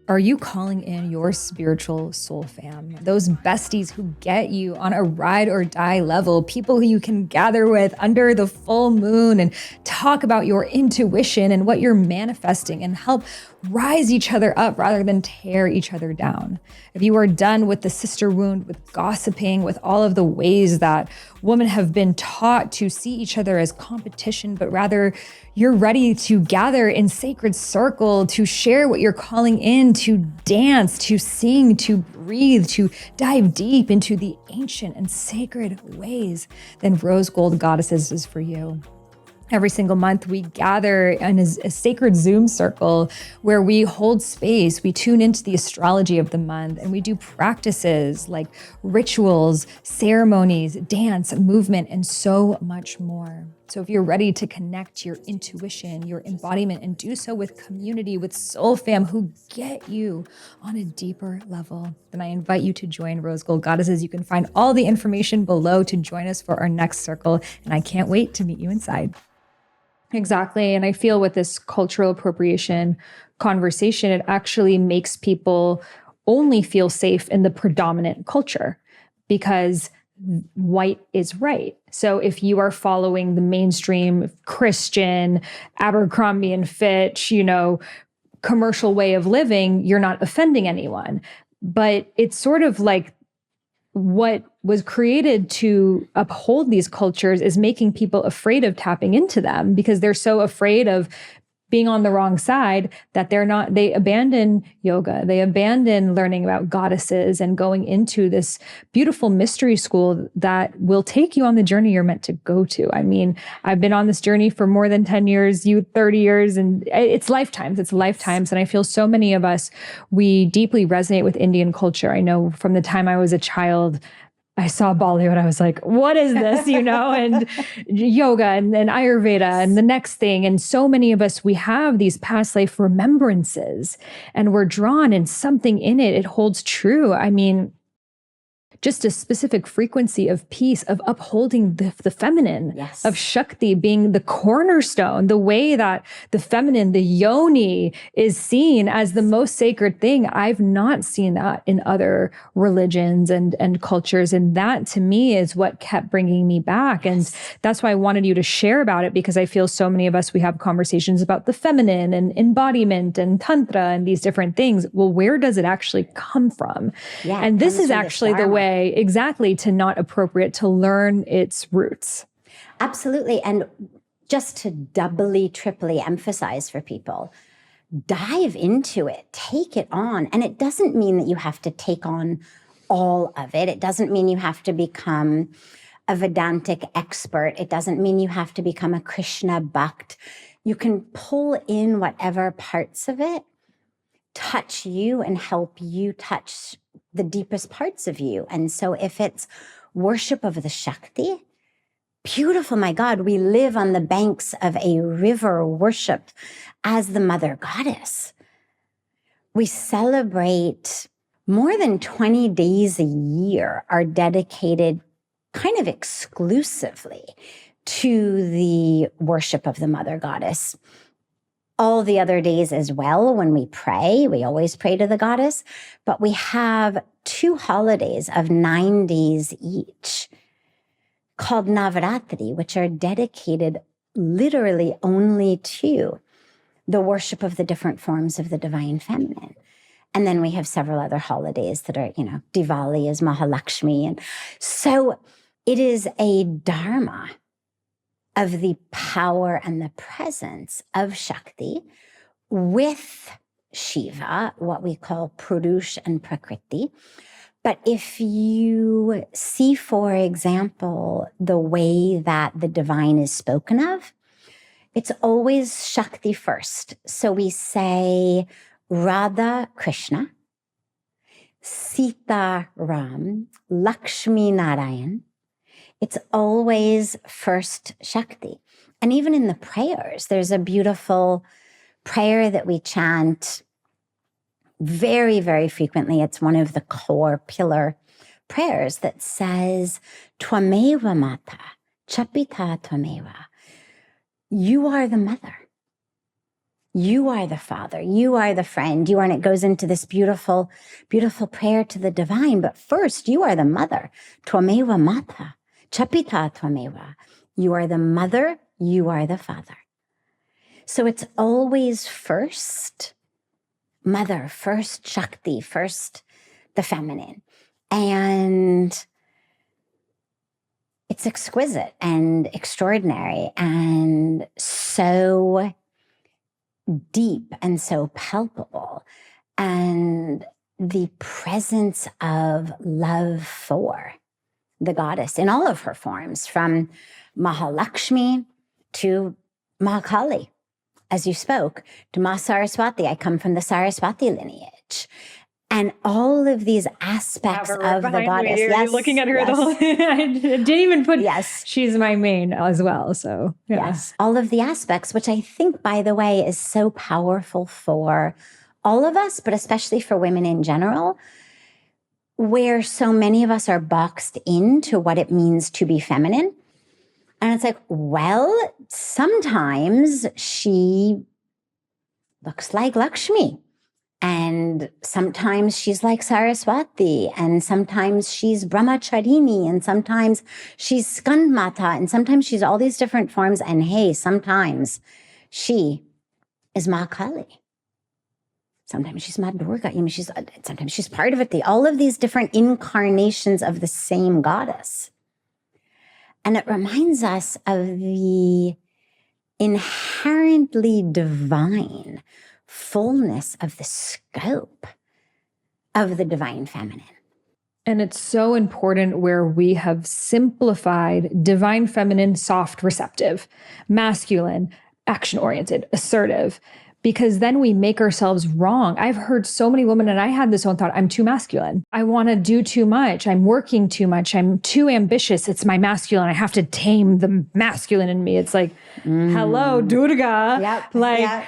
Are you calling in your spiritual soul fam? Those besties who get you on a ride or die level, people who you can gather with under the full moon and talk about your intuition and what you're manifesting and help rise each other up rather than tear each other down. If you are done with the sister wound, with gossiping, with all of the ways that women have been taught to see each other as competition, but rather you're ready to gather in sacred circle, to share what you're calling in, to dance, to sing, to breathe, to dive deep into the ancient and sacred ways, then Rose Gold Goddesses is for you. Every single month, we gather in a sacred Zoom circle where we hold space, we tune into the astrology of the month, and we do practices like rituals, ceremonies, dance, movement, and so much more. So if you're ready to connect your intuition, your embodiment, and do so with community, with soul fam who get you on a deeper level, then I invite you to join Rose Gold Goddesses. You can find all the information below to join us for our next circle, and I can't wait to meet you inside. Exactly. And I feel with this cultural appropriation conversation, it actually makes people only feel safe in the predominant culture because white is right. So if you are following the mainstream Christian, Abercrombie and Fitch, commercial way of living, you're not offending anyone. But it's sort of like what was created to uphold these cultures is making people afraid of tapping into them because they're so afraid of being on the wrong side that they abandon yoga, they abandon learning about goddesses and going into this beautiful mystery school that will take you on the journey you're meant to go to. I mean, I've been on this journey for more than 10 years, you 30 years, and it's lifetimes. And I feel so many of us, we deeply resonate with Indian culture. I know from the time I was a child, I saw Bollywood, I was like, what is this, and yoga and Ayurveda and the next thing. And so many of us, we have these past life remembrances and we're drawn in something in it. It holds true. I mean, just a specific frequency of peace, of upholding the feminine, yes, of Shakti being the cornerstone, the way that the feminine, the yoni, is seen as the most sacred thing. I've not seen that in other religions and cultures. And that to me is what kept bringing me back. And that's why I wanted you to share about it, because I feel so many of us, we have conversations about the feminine and embodiment and tantra and these different things. Well, where does it actually come from? Yeah, and this is actually the way exactly to not appropriate, to learn its roots. Absolutely. And just to doubly, triply emphasize for people, dive into it, take it on. And it doesn't mean that you have to take on all of it. It doesn't mean you have to become a Vedantic expert. It doesn't mean you have to become a Krishna bhakt. You can pull in whatever parts of it touch you and help you touch the deepest parts of you. And so if it's worship of the Shakti, beautiful, my God, we live on the banks of a river worshipped as the mother goddess. We celebrate more than 20 days a year are dedicated kind of exclusively to the worship of the mother goddess. All the other days as well, when we pray, we always pray to the goddess, but we have 2 holidays of 9 days each called Navaratri, which are dedicated literally only to the worship of the different forms of the divine feminine. And then we have several other holidays that are, Diwali is Mahalakshmi. And so it is a dharma of the power and the presence of Shakti with Shiva, what we call Purush and Prakriti. But if you see, for example, the way that the divine is spoken of, it's always Shakti first. So we say Radha Krishna, Sita Ram, Lakshmi Narayan. It's always first Shakti. And even in the prayers, there's a beautiful prayer that we chant very, very frequently. It's one of the core pillar prayers that says, Twameva Mata, Chapita Twameva. You are the mother. You are the father. You are the friend. You are, and it goes into this beautiful, beautiful prayer to the divine. But first, you are the mother. Twameva Mata. Chapita Twameva. You are the mother, you are the father. So it's always first mother, first Shakti, first the feminine. And it's exquisite and extraordinary and so deep and so palpable. And the presence of love for the goddess in all of her forms, from Mahalakshmi to Mahakali, as you spoke, to Ma Saraswati. I come from the Saraswati lineage. And all of these aspects of the goddess. You're looking at her the whole I didn't even put, she's my main as well. So, yes. All of the aspects, which I think, by the way, is so powerful for all of us, but especially for women in general, where so many of us are boxed into what it means to be feminine. And it's like, well, sometimes she looks like Lakshmi, and sometimes she's like Saraswati, and sometimes she's Brahmacharini, and sometimes she's Skandmata, and sometimes she's all these different forms. And hey, sometimes she is Mahakali. Sometimes she's Ma Durga. Sometimes she's part of it. All of these different incarnations of the same goddess. And it reminds us of the inherently divine fullness of the scope of the divine feminine. And it's so important where we have simplified divine feminine, soft, receptive, masculine, action-oriented, assertive, because then we make ourselves wrong. I've heard so many women, and I had this own thought, I'm too masculine. I want to do too much. I'm working too much. I'm too ambitious. It's my masculine. I have to tame the masculine in me. It's like, hello, Durga.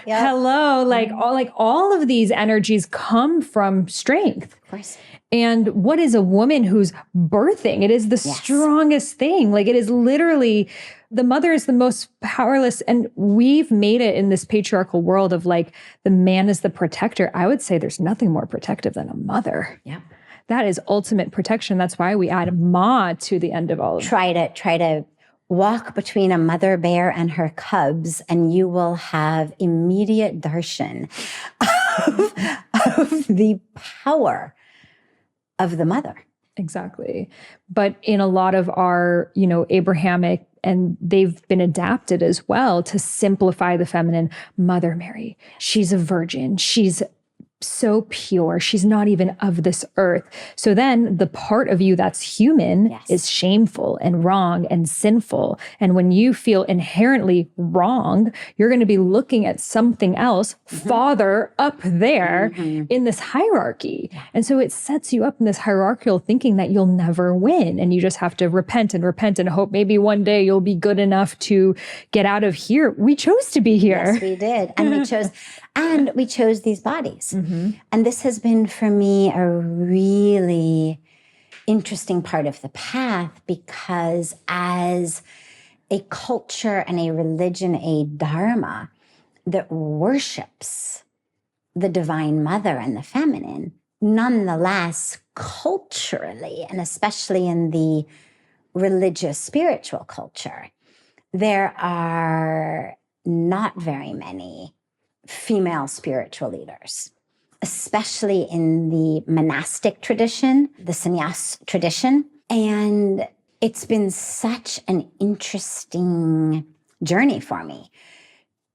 Hello. All of these energies come from strength. Of course. And what is a woman who's birthing? It is the strongest thing. Like, it is literally, the mother is the most powerless. And we've made it in this patriarchal world of like, the man is the protector. I would say there's nothing more protective than a mother. Yeah. That is ultimate protection. That's why we add Ma to the end of all of it. Try to walk between a mother bear and her cubs, and you will have immediate darshan of the power of the mother. Exactly. But in a lot of our, Abrahamic, and they've been adapted as well to simplify the feminine. Mother Mary, she's a virgin. She's so pure. She's not even of this earth. So then the part of you that's human is shameful and wrong and sinful. And when you feel inherently wrong, you're going to be looking at something else farther up there in this hierarchy. And so it sets you up in this hierarchical thinking that you'll never win. And you just have to repent and hope maybe one day you'll be good enough to get out of here. We chose to be here. Yes, we did. And we chose these bodies. And this has been for me a really interesting part of the path, because as a culture and a religion, a dharma that worships the divine mother and the feminine, nonetheless, culturally, and especially in the religious spiritual culture, there are not very many female spiritual leaders, especially in the monastic tradition, the sannyas tradition. And it's been such an interesting journey for me,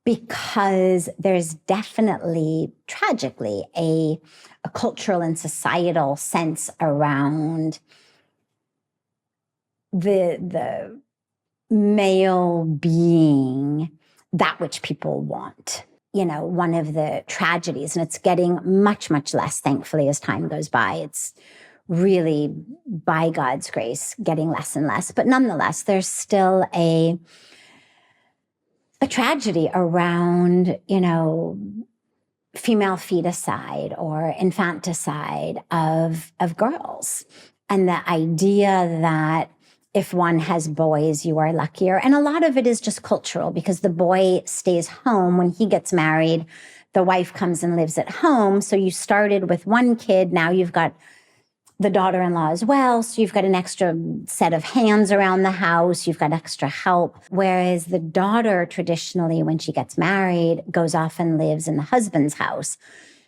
because there's definitely, tragically, a cultural and societal sense around the male being that which people want. You know, one of the tragedies, and it's getting much, much less, thankfully, as time goes by. It's really, by God's grace, getting less and less. But nonetheless, there's still a tragedy around, you know, female feticide or infanticide of girls. And the idea that if one has boys, you are luckier. And a lot of it is just cultural, because the boy stays home. When he gets married, the wife comes and lives at home. So you started with one kid. Now you've got the daughter-in-law as well. So you've got an extra set of hands around the house. You've got extra help. Whereas the daughter, traditionally, when she gets married, goes off and lives in the husband's house.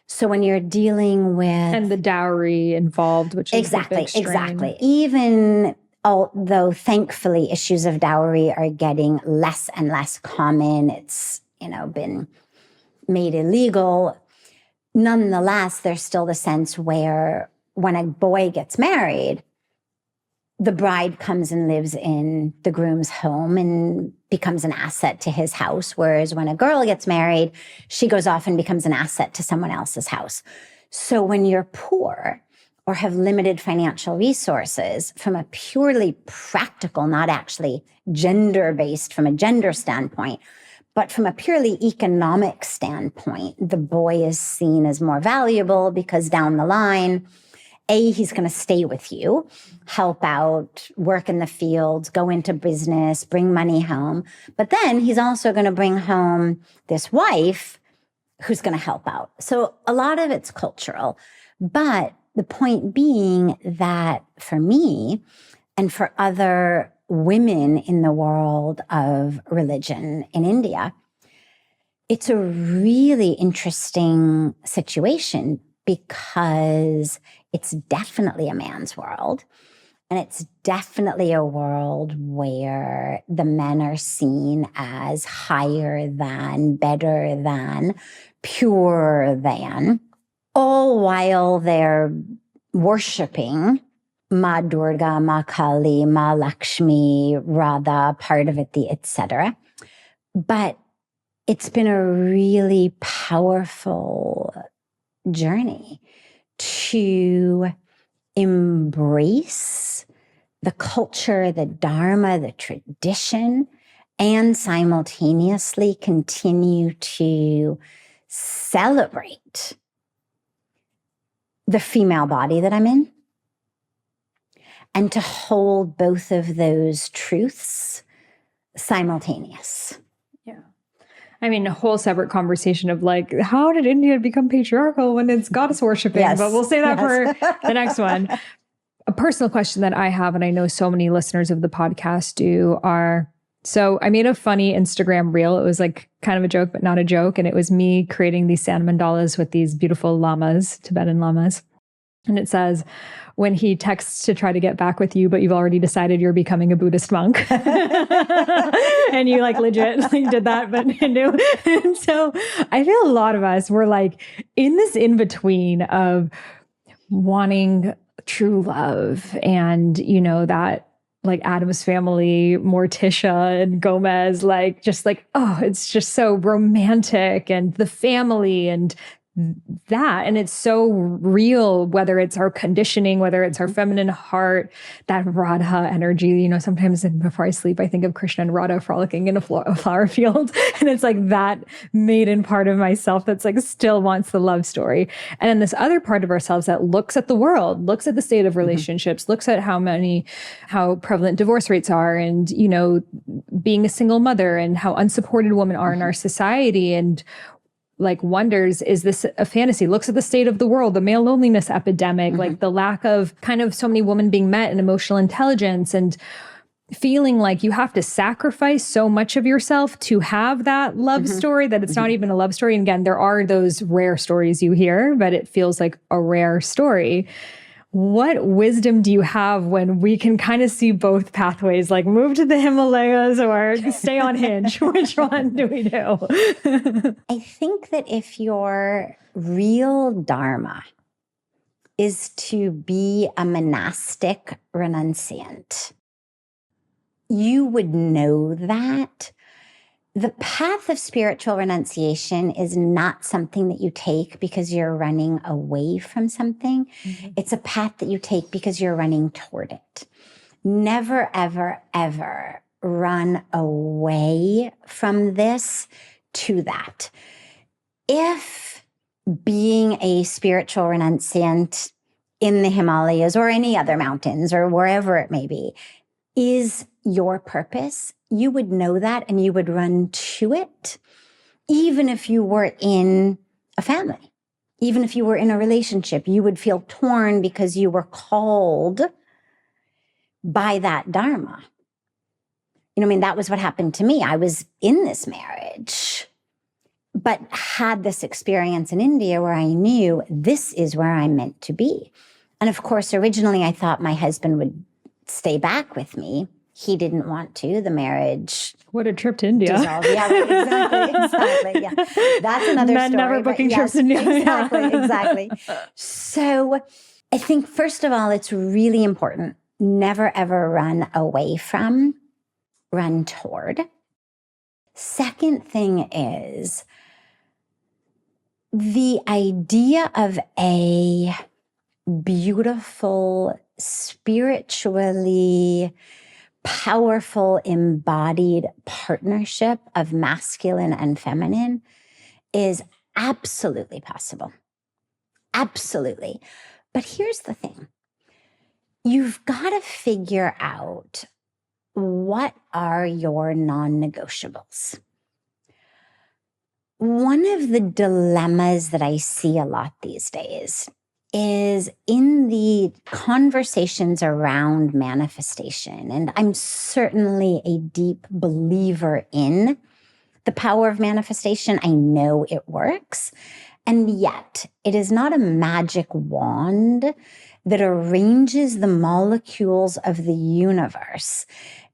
So when you're dealing with... And the dowry involved, which is Exactly. Even... although thankfully issues of dowry are getting less and less common, it's, you know, been made illegal. Nonetheless, there's still the sense where when a boy gets married, the bride comes and lives in the groom's home and becomes an asset to his house. Whereas when a girl gets married, she goes off and becomes an asset to someone else's house. So when you're poor or have limited financial resources, from a purely practical, not actually gender-based from a gender standpoint, but from a purely economic standpoint, the boy is seen as more valuable, because down the line, he's going to stay with you, help out, work in the fields, go into business, bring money home. But then he's also going to bring home this wife who's going to help out. So a lot of it's cultural, but the point being that for me and for other women in the world of religion in India, it's a really interesting situation, because it's definitely a man's world. And it's definitely a world where the men are seen as higher than, better than, purer than, all while they're worshiping Ma Durga, Ma Kali, Ma Lakshmi, Radha, part of it, the etc. But it's been a really powerful journey to embrace the culture, the dharma, the tradition, and simultaneously continue to celebrate the female body that I'm in, and to hold both of those truths simultaneous. Yeah. I mean, a whole separate conversation of like, how did India become patriarchal when it's goddess worshiping? Yes. But we'll say that for the next one. A personal question that I have, and I know so many listeners of the podcast do, are, so I made a funny Instagram reel. It was like kind of a joke, but not a joke. And it was me creating these sand mandalas with these beautiful lamas, Tibetan lamas. And it says, when he texts to try to get back with you, but you've already decided you're becoming a Buddhist monk. And you like legit like did that, but Hindu. And so I feel a lot of us were like in this in-between of wanting true love and, you know, that like Adam's Family, Morticia and Gomez, like just like, oh, it's just so romantic and the family and that. And it's so real, whether it's our conditioning, whether it's our feminine heart, that Radha energy. You know, sometimes before I sleep, I think of Krishna and Radha frolicking in a flower field. And it's like that maiden part of myself that's like still wants the love story. And then this other part of ourselves that looks at the world, looks at the state of relationships, looks at how prevalent divorce rates are and, you know, being a single mother and how unsupported women are in our society and like wonders, is this a fantasy? Looks at the state of the world, the male loneliness epidemic, like the lack of kind of so many women being met in emotional intelligence and feeling like you have to sacrifice so much of yourself to have that love story that it's not even a love story. And again, there are those rare stories you hear, but it feels like a rare story. What wisdom do you have when we can kind of see both pathways, like move to the Himalayas or stay on Hinge? Which one do we do? I think that if your real dharma is to be a monastic renunciant, you would know that the path of spiritual renunciation is not something that you take because you're running away from something. It's a path that you take because you're running toward it. Never, ever, ever run away from this to that. If being a spiritual renunciant in the Himalayas or any other mountains or wherever it may be is your purpose, you would know that and you would run to it, even if you were in a family, even if you were in a relationship, you would feel torn because you were called by that dharma. You know, I mean, that was what happened to me. I was in this marriage, but had this experience in India where I knew this is where I'm meant to be. And of course, originally I thought my husband would stay back with me. He didn't want to. The marriage. What a trip to India. Dissolved. Yeah, exactly. Yeah. That's another Men story. never booking trips to India. Exactly. So I think, first of all, it's really important. Never, ever run away from, run toward. Second thing is the idea of a beautiful, spiritually powerful, embodied partnership of masculine and feminine is absolutely possible. Absolutely. But here's the thing. You've got to figure out what are your non-negotiables. One of the dilemmas that I see a lot these days is in the conversations around manifestation. And I'm certainly a deep believer in the power of manifestation. I know it works. And yet it is not a magic wand that arranges the molecules of the universe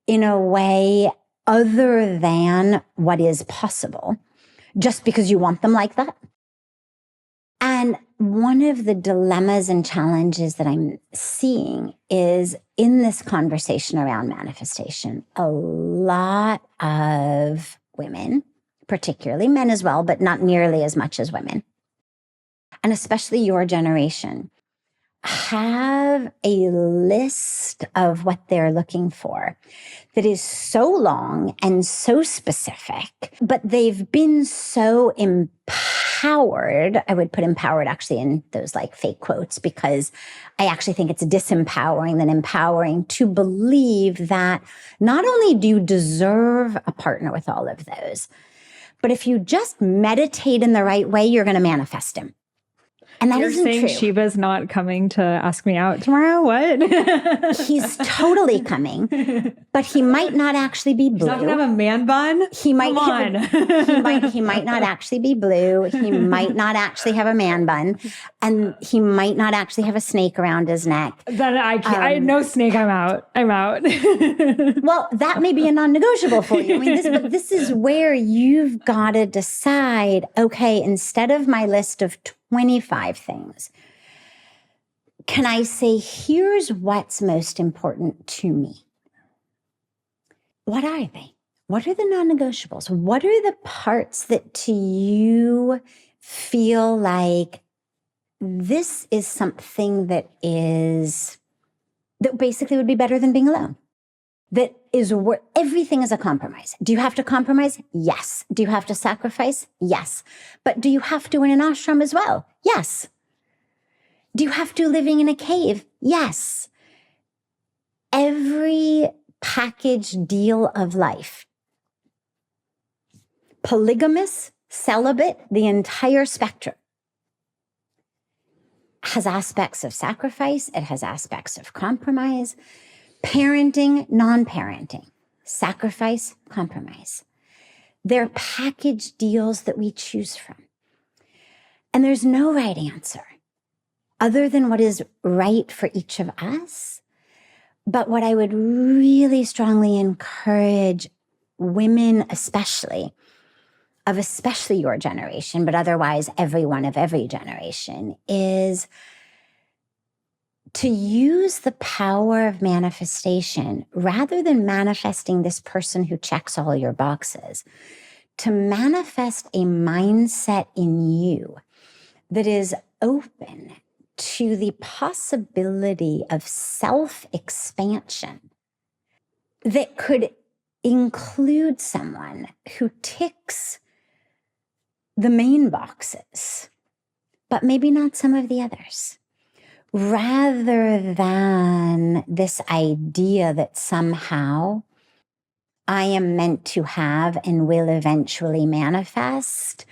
in a way other than what is possible, just because you want them like that. And one of the dilemmas and challenges that I'm seeing is in this conversation around manifestation, a lot of women, particularly men as well, but not nearly as much as women, and especially your generation, have a list of what they're looking for that is so long and so specific, but they've been so empowered. I would put empowered actually in those like fake quotes, because I actually think it's disempowering than empowering to believe that not only do you deserve a partner with all of those, but if you just meditate in the right way, you're going to manifest him. And that You're isn't saying true. Shiva's not coming to ask me out tomorrow? What? He's totally coming, but he might not actually be blue. He's not going to have a man bun? He might, Come on. he might not actually be blue. He might not actually have a man bun, and he might not actually have a snake around his neck. Then I can't. No snake. I'm out. Well, that may be a non-negotiable for you. I mean, but this is where you've got to decide, okay, instead of my list of 25 things, can I say, here's what's most important to me? What are they? What are the non-negotiables? What are the parts that to you feel like this is something that basically would be better than being alone? That is where everything is a compromise. Do you have to compromise? Yes. Do you have to sacrifice? Yes. But do you have to in an ashram as well? Yes. Do you have to living in a cave? Yes. Every package deal of life, polygamous, celibate, the entire spectrum, has aspects of sacrifice. It has aspects of compromise. Parenting, non-parenting, sacrifice, compromise. They're package deals that we choose from. And there's no right answer other than what is right for each of us. But what I would really strongly encourage women, especially your generation, but otherwise everyone of every generation, is to use the power of manifestation rather than manifesting this person who checks all your boxes, to manifest a mindset in you that is open to the possibility of self-expansion that could include someone who ticks the main boxes, but maybe not some of the others. Rather than this idea that somehow I am meant to have and will eventually manifest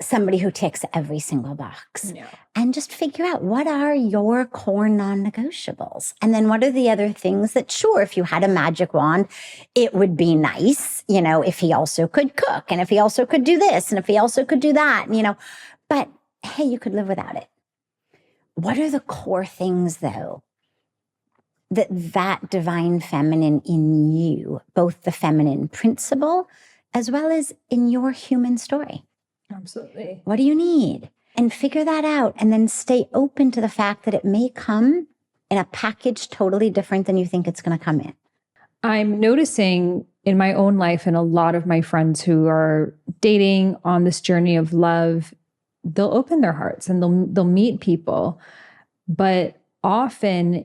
somebody who ticks every single box. Yeah. And just figure out, what are your core non-negotiables? And then what are the other things that, sure, if you had a magic wand, it would be nice, if he also could cook, and if he also could do this, and if he also could do that, but hey, you could live without it. What are the core things, though, that divine feminine in you, both the feminine principle as well as in your human story? Absolutely. What do you need? And figure that out, and then stay open to the fact that it may come in a package totally different than you think it's going to come in. I'm noticing in my own life and a lot of my friends who are dating on this journey of love, they'll open their hearts and they'll meet people, but often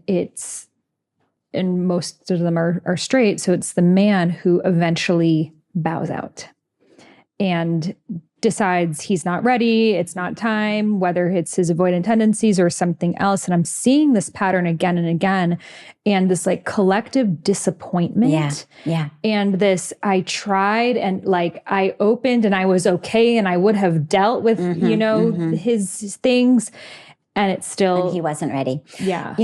and most of them are straight, so it's the man who eventually bows out and decides he's not ready, it's not time, whether it's his avoidant tendencies or something else. And I'm seeing this pattern again and again, and this collective disappointment. Yeah. And this, I tried and I opened and I was okay and I would have dealt with, his things, and it's still. And he wasn't ready. Yeah.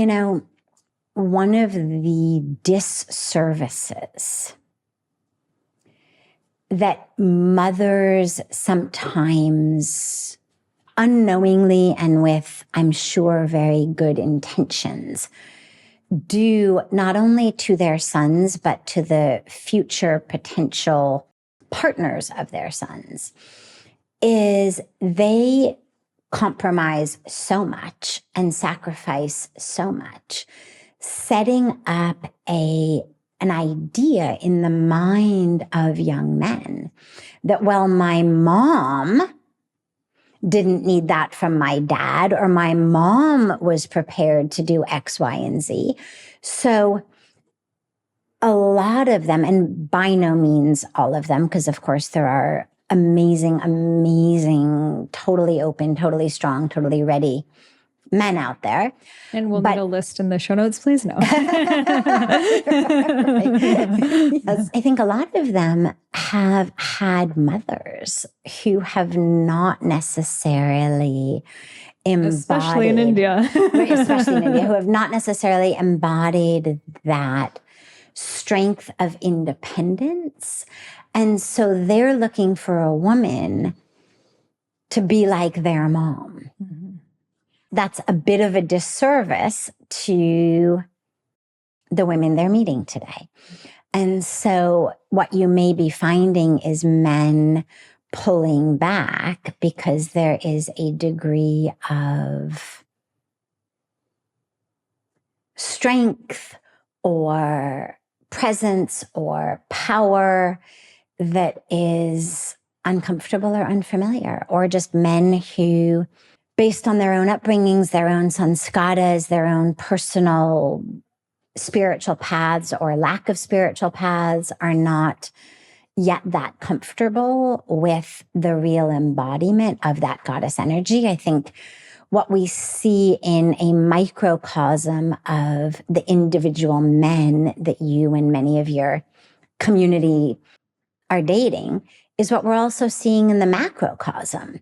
One of the disservices that mothers sometimes unknowingly and with, I'm sure, very good intentions do, not only to their sons, but to the future potential partners of their sons, is they compromise so much and sacrifice so much, setting up an idea in the mind of young men that, well, my mom didn't need that from my dad, or my mom was prepared to do X, Y, and Z. So a lot of them, and by no means all of them, because of course there are amazing, totally open, totally strong, totally ready men out there. And we'll need a list in the show notes, please. No. Yes. I think a lot of them have had mothers who have not necessarily embodied, especially in India, right, especially in India, who have not necessarily embodied that strength of independence. And so they're looking for a woman to be like their mom. Mm-hmm. That's a bit of a disservice to the women they're meeting today. And so what you may be finding is men pulling back because there is a degree of strength or presence or power that is uncomfortable or unfamiliar, or just men who, based on their own upbringings, their own sanskaras, their own personal spiritual paths or lack of spiritual paths, are not yet that comfortable with the real embodiment of that goddess energy. I think what we see in a microcosm of the individual men that you and many of your community are dating is what we're also seeing in the macrocosm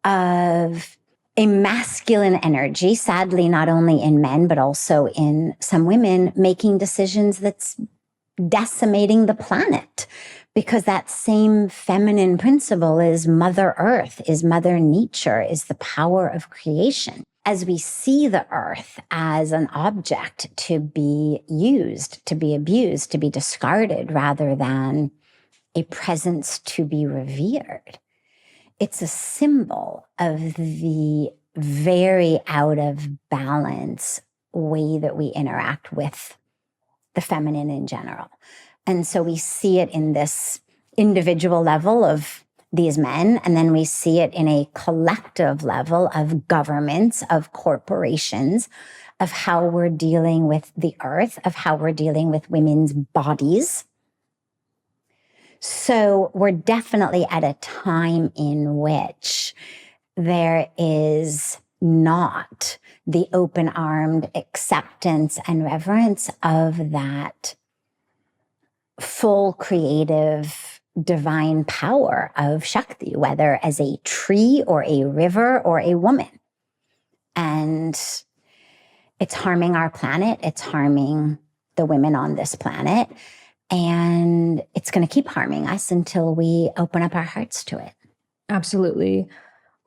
of a masculine energy, sadly, not only in men, but also in some women, making decisions that's decimating the planet. Because that same feminine principle is Mother Earth, is Mother Nature, is the power of creation. As we see the earth as an object to be used, to be abused, to be discarded, rather than a presence to be revered, it's a symbol of the very out of balance way that we interact with the feminine in general. And so we see it in this individual level of these men, and then we see it in a collective level of governments, of corporations, of how we're dealing with the earth, of how we're dealing with women's bodies. So we're definitely at a time in which there is not the open-armed acceptance and reverence of that full creative divine power of Shakti, whether as a tree or a river or a woman. And it's harming our planet. It's harming the women on this planet. And it's going to keep harming us until we open up our hearts to it. Absolutely.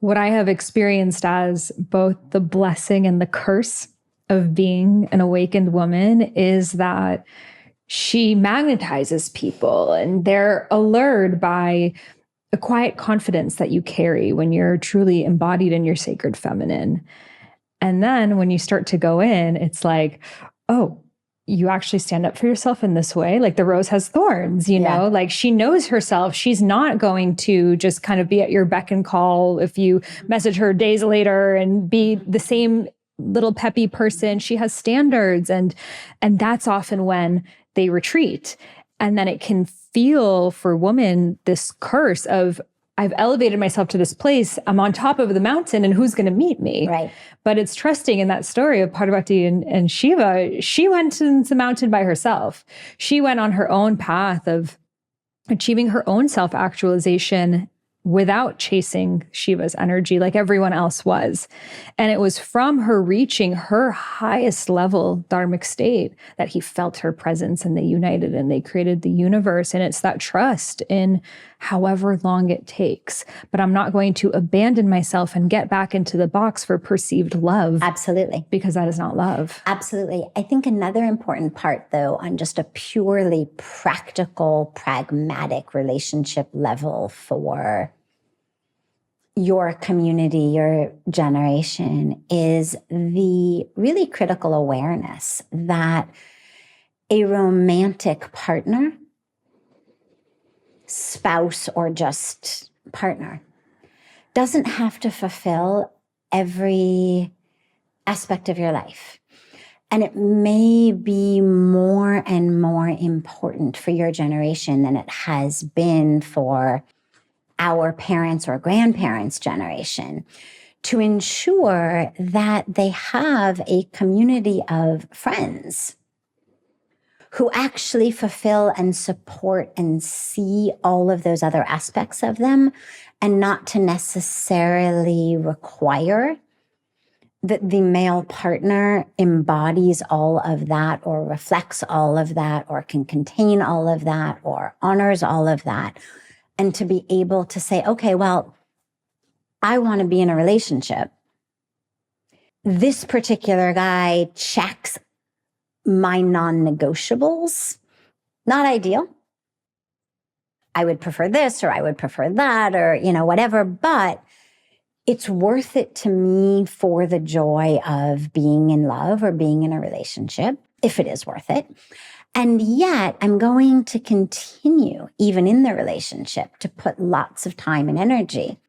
What I have experienced as both the blessing and the curse of being an awakened woman is that she magnetizes people, and they're allured by a quiet confidence that you carry when you're truly embodied in your sacred feminine. And then when you start to go in, it's like, oh, you actually stand up for yourself in this way. Like the rose has thorns, you know, like she knows herself. She's not going to just kind of be at your beck and call if you message her days later and be the same little peppy person. She has standards, and that's often when they retreat. And then it can feel for women this curse of, I've elevated myself to this place, I'm on top of the mountain, and who's going to meet me? Right. But it's trusting in that story of Parvati and Shiva. She went to the mountain by herself. She went on her own path of achieving her own self-actualization without chasing Shiva's energy like everyone else was. And it was from her reaching her highest level dharmic state that he felt her presence, and they united and they created the universe. And it's that trust in however long it takes. But I'm not going to abandon myself and get back into the box for perceived love. Absolutely. Because that is not love. Absolutely. I think another important part, though, on just a purely practical, pragmatic relationship level for your community, your generation, is the really critical awareness that a romantic partner, spouse, or just partner doesn't have to fulfill every aspect of your life. And it may be more and more important for your generation than it has been for our parents' or grandparents' generation to ensure that they have a community of friends who actually fulfill and support and see all of those other aspects of them, and not to necessarily require that the male partner embodies all of that or reflects all of that or can contain all of that or honors all of that. And to be able to say, okay, well, I want to be in a relationship. This particular guy checks my non-negotiables. Not ideal. I would prefer this or I would prefer that or, whatever, but it's worth it to me for the joy of being in love or being in a relationship, if it is worth it. And yet I'm going to continue, even in the relationship, to put lots of time and energy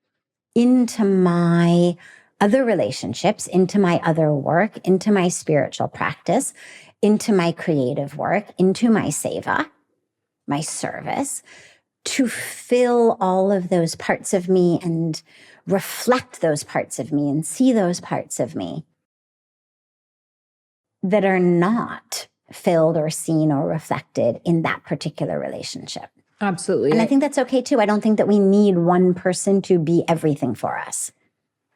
into my other relationships, into my other work, into my spiritual practice, into my creative work, into my seva, my service, to fill all of those parts of me and reflect those parts of me and see those parts of me that are not filled or seen or reflected in that particular relationship. Absolutely. And I think that's okay too. I don't think that we need one person to be everything for us.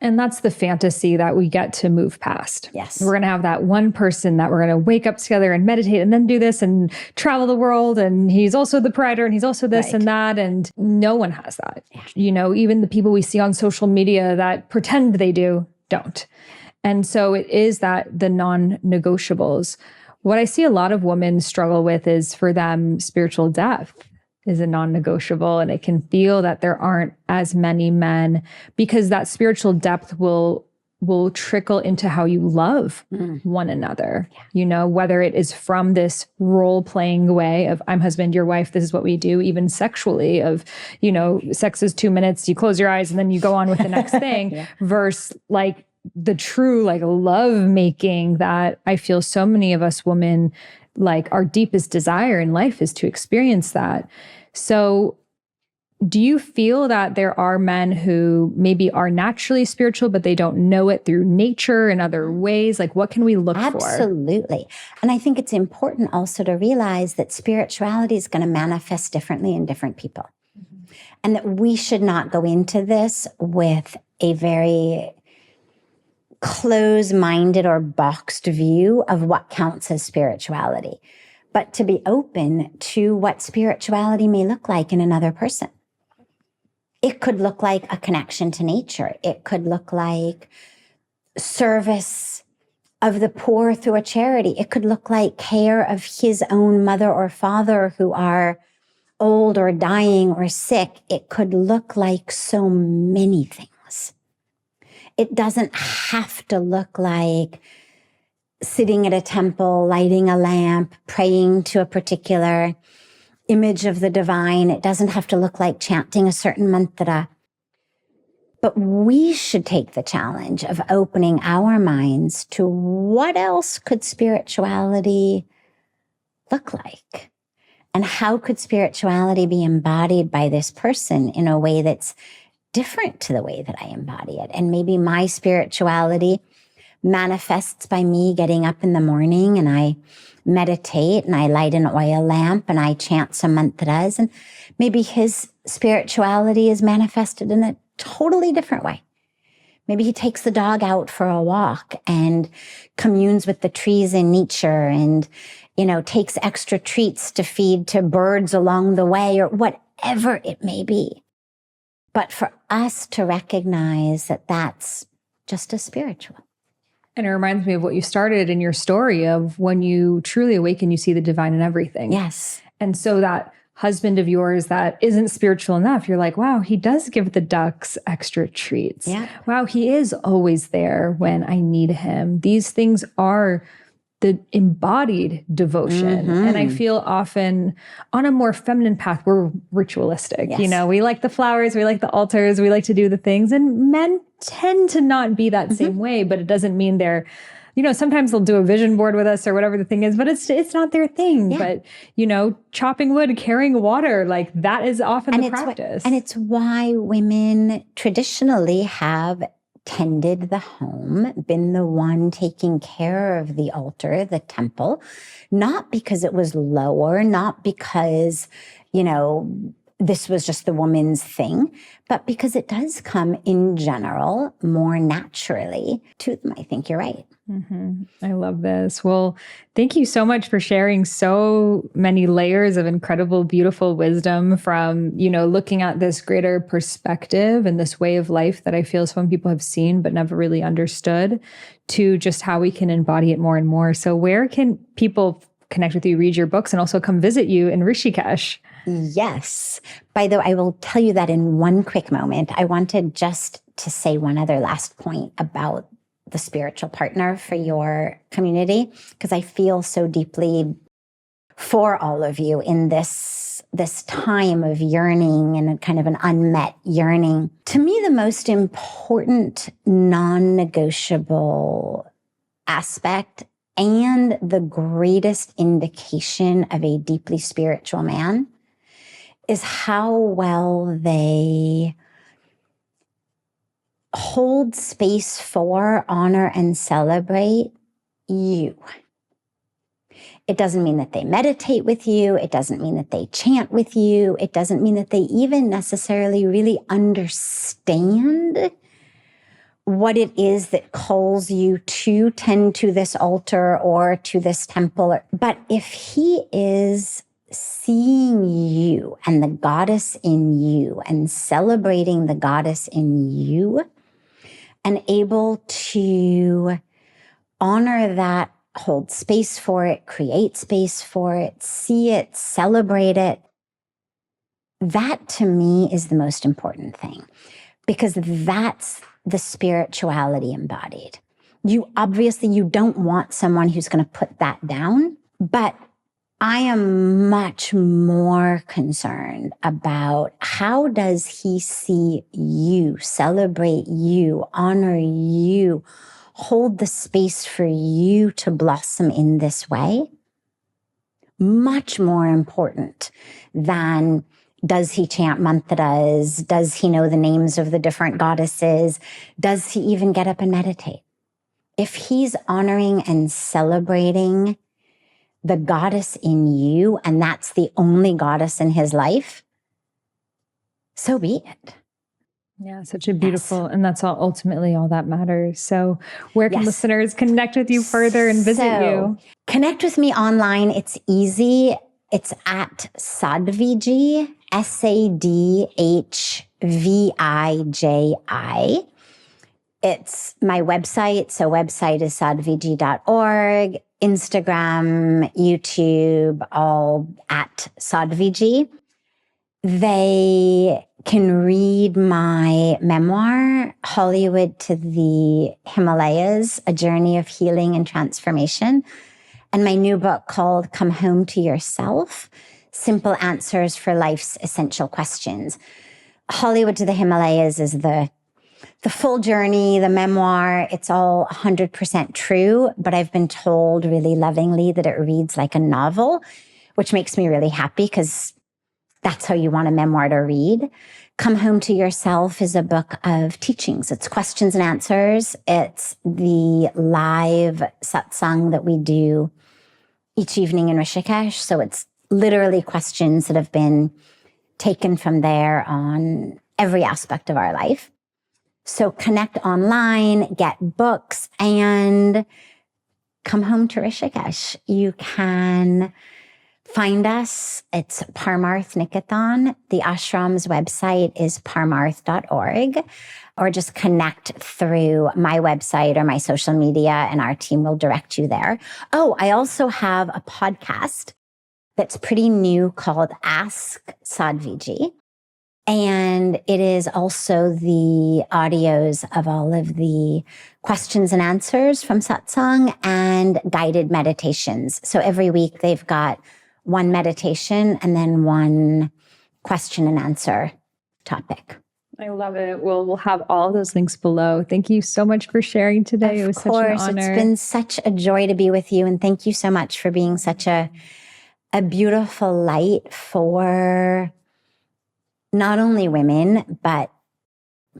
And that's the fantasy that we get to move past. Yes. We're going to have that one person that we're going to wake up together and meditate and then do this and travel the world. And he's also the provider and he's also this Right. and that. And no one has that. Yeah. Even the people we see on social media that pretend they do, don't. And so it is that the non-negotiables. What I see a lot of women struggle with is for them, spiritual depth is a non-negotiable, and it can feel that there aren't as many men because that spiritual depth will trickle into how you love one another. Yeah. Whether it is from this role-playing way of I'm husband, you're wife, this is what we do, even sexually of, sex is 2 minutes, you close your eyes and then you go on with the next thing Yeah. versus like the true like love making that I feel so many of us women like our deepest desire in life is to experience that. So do you feel that there are men who maybe are naturally spiritual, but they don't know it through nature and other ways? Like what can we look for? Absolutely. And I think it's important also to realize that spirituality is going to manifest differently in different people. Mm-hmm. And that we should not go into this with a very close-minded or boxed view of what counts as spirituality, but to be open to what spirituality may look like in another person. It could look like a connection to nature. It could look like service of the poor through a charity. It could look like care of his own mother or father who are old or dying or sick. It could look like so many things. It doesn't have to look like sitting at a temple, lighting a lamp, praying to a particular image of the divine. It doesn't have to look like chanting a certain mantra. But we should take the challenge of opening our minds to what else could spirituality look like? And how could spirituality be embodied by this person in a way that's different to the way that I embody it? And maybe my spirituality manifests by me getting up in the morning and I meditate and I light an oil lamp and I chant some mantras. And maybe his spirituality is manifested in a totally different way. Maybe he takes the dog out for a walk and communes with the trees in nature and, takes extra treats to feed to birds along the way or whatever it may be. But for us to recognize that that's just as spiritual. And it reminds me of what you started in your story of when you truly awaken, you see the divine in everything. Yes. And so that husband of yours that isn't spiritual enough, you're like, wow, he does give the ducks extra treats. Yeah. Wow, he is always there when I need him. These things are the embodied devotion. Mm-hmm. And I feel often on a more feminine path, we're ritualistic. Yes. We like the flowers, we like the altars, we like to do the things. And men tend to not be that same way, but it doesn't mean they're, sometimes they'll do a vision board with us or whatever the thing is, but it's not their thing. Yeah. But, chopping wood, carrying water, like that is often the practice. And it's why women traditionally have tended the home, been the one taking care of the altar, the temple, not because it was lower, not because, this was just the woman's thing, but because it does come in general more naturally to them. I think you're right. I love this. Well, thank you so much for sharing so many layers of incredible, beautiful wisdom from, looking at this greater perspective and this way of life that I feel some people have seen but never really understood, to just how we can embody it more and more. So where can people connect with you, read your books, and also come visit you in Rishikesh? Yes. By the way, I will tell you that in one quick moment. I wanted just to say one other last point about the spiritual partner for your community, because I feel so deeply for all of you in this time of yearning and kind of an unmet yearning. To me, the most important non-negotiable aspect and the greatest indication of a deeply spiritual man is how well they hold space for, honor, and celebrate you. It doesn't mean that they meditate with you. It doesn't mean that they chant with you. It doesn't mean that they even necessarily really understand what it is that calls you to tend to this altar or to this temple. But if he is seeing you and the goddess in you and celebrating the goddess in you and able to honor that, hold space for it, create space for it, see it, celebrate it, that to me is the most important thing, because that's the spirituality embodied. You don't want someone who's going to put that down, but I am much more concerned about how does he see you, celebrate you, honor you, hold the space for you to blossom in this way. Much more important than does he chant mantras? Does he know the names of the different goddesses? Does he even get up and meditate? If he's honoring and celebrating the goddess in you, and that's the only goddess in his life, so be it. Yeah, such a beautiful, and that's ultimately all that matters. So where can listeners connect with you further and visit you? Connect with me online. It's easy. It's at Sadhviji, Sadhviji. It's my website. So website is sadhviji.org, Instagram, YouTube, all at Sadhviji. They can read my memoir, Hollywood to the Himalayas, A Journey of Healing and Transformation, and my new book called Come Home to Yourself, Simple Answers for Life's Essential Questions. Hollywood to the Himalayas is the full journey, the memoir. It's all 100% true, but I've been told really lovingly that it reads like a novel, which makes me really happy because that's how you want a memoir to read. Come Home to Yourself is a book of teachings. It's questions and answers. It's the live satsang that we do each evening in Rishikesh. So it's literally questions that have been taken from there on every aspect of our life. So connect online, get books, and come home to Rishikesh. You can find us. It's Parmarth Niketan. The ashram's website is parmarth.org, or just connect through my website or my social media and our team will direct you there. Oh, I also have a podcast that's pretty new called Ask Sadhviji. And it is also the audios of all of the questions and answers from satsang and guided meditations. So every week they've got one meditation and then one question and answer topic. I love it. Well, we'll have all those links below. Thank you so much for sharing today. It was such an honor. It's been such a joy to be with you. And thank you so much for being such a beautiful light for not only women, but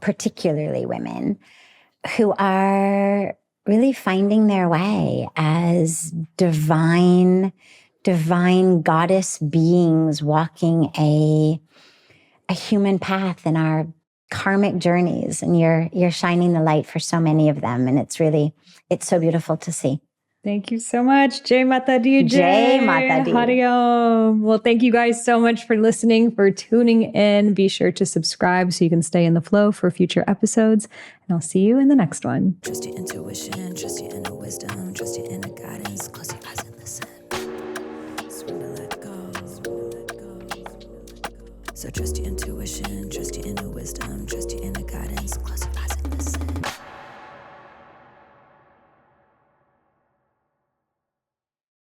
particularly women who are really finding their way as divine goddess beings walking a a human path in our karmic journeys, and you're shining the light for so many of them. And it's so beautiful to see. Thank you so much. Jai Mata Di. Jai Mata Di. Hari Om. Well, thank you guys so much for listening, for tuning in. Be sure to subscribe so you can stay in the flow for future episodes. And I'll see you in the next one. Trust your intuition, trust your inner wisdom, trust your inner guidance. Close your eyes and listen. Surrender, let go. Surrender, let go. So trust your intuition, trust your inner wisdom, trust your inner guidance. Close your eyes and listen.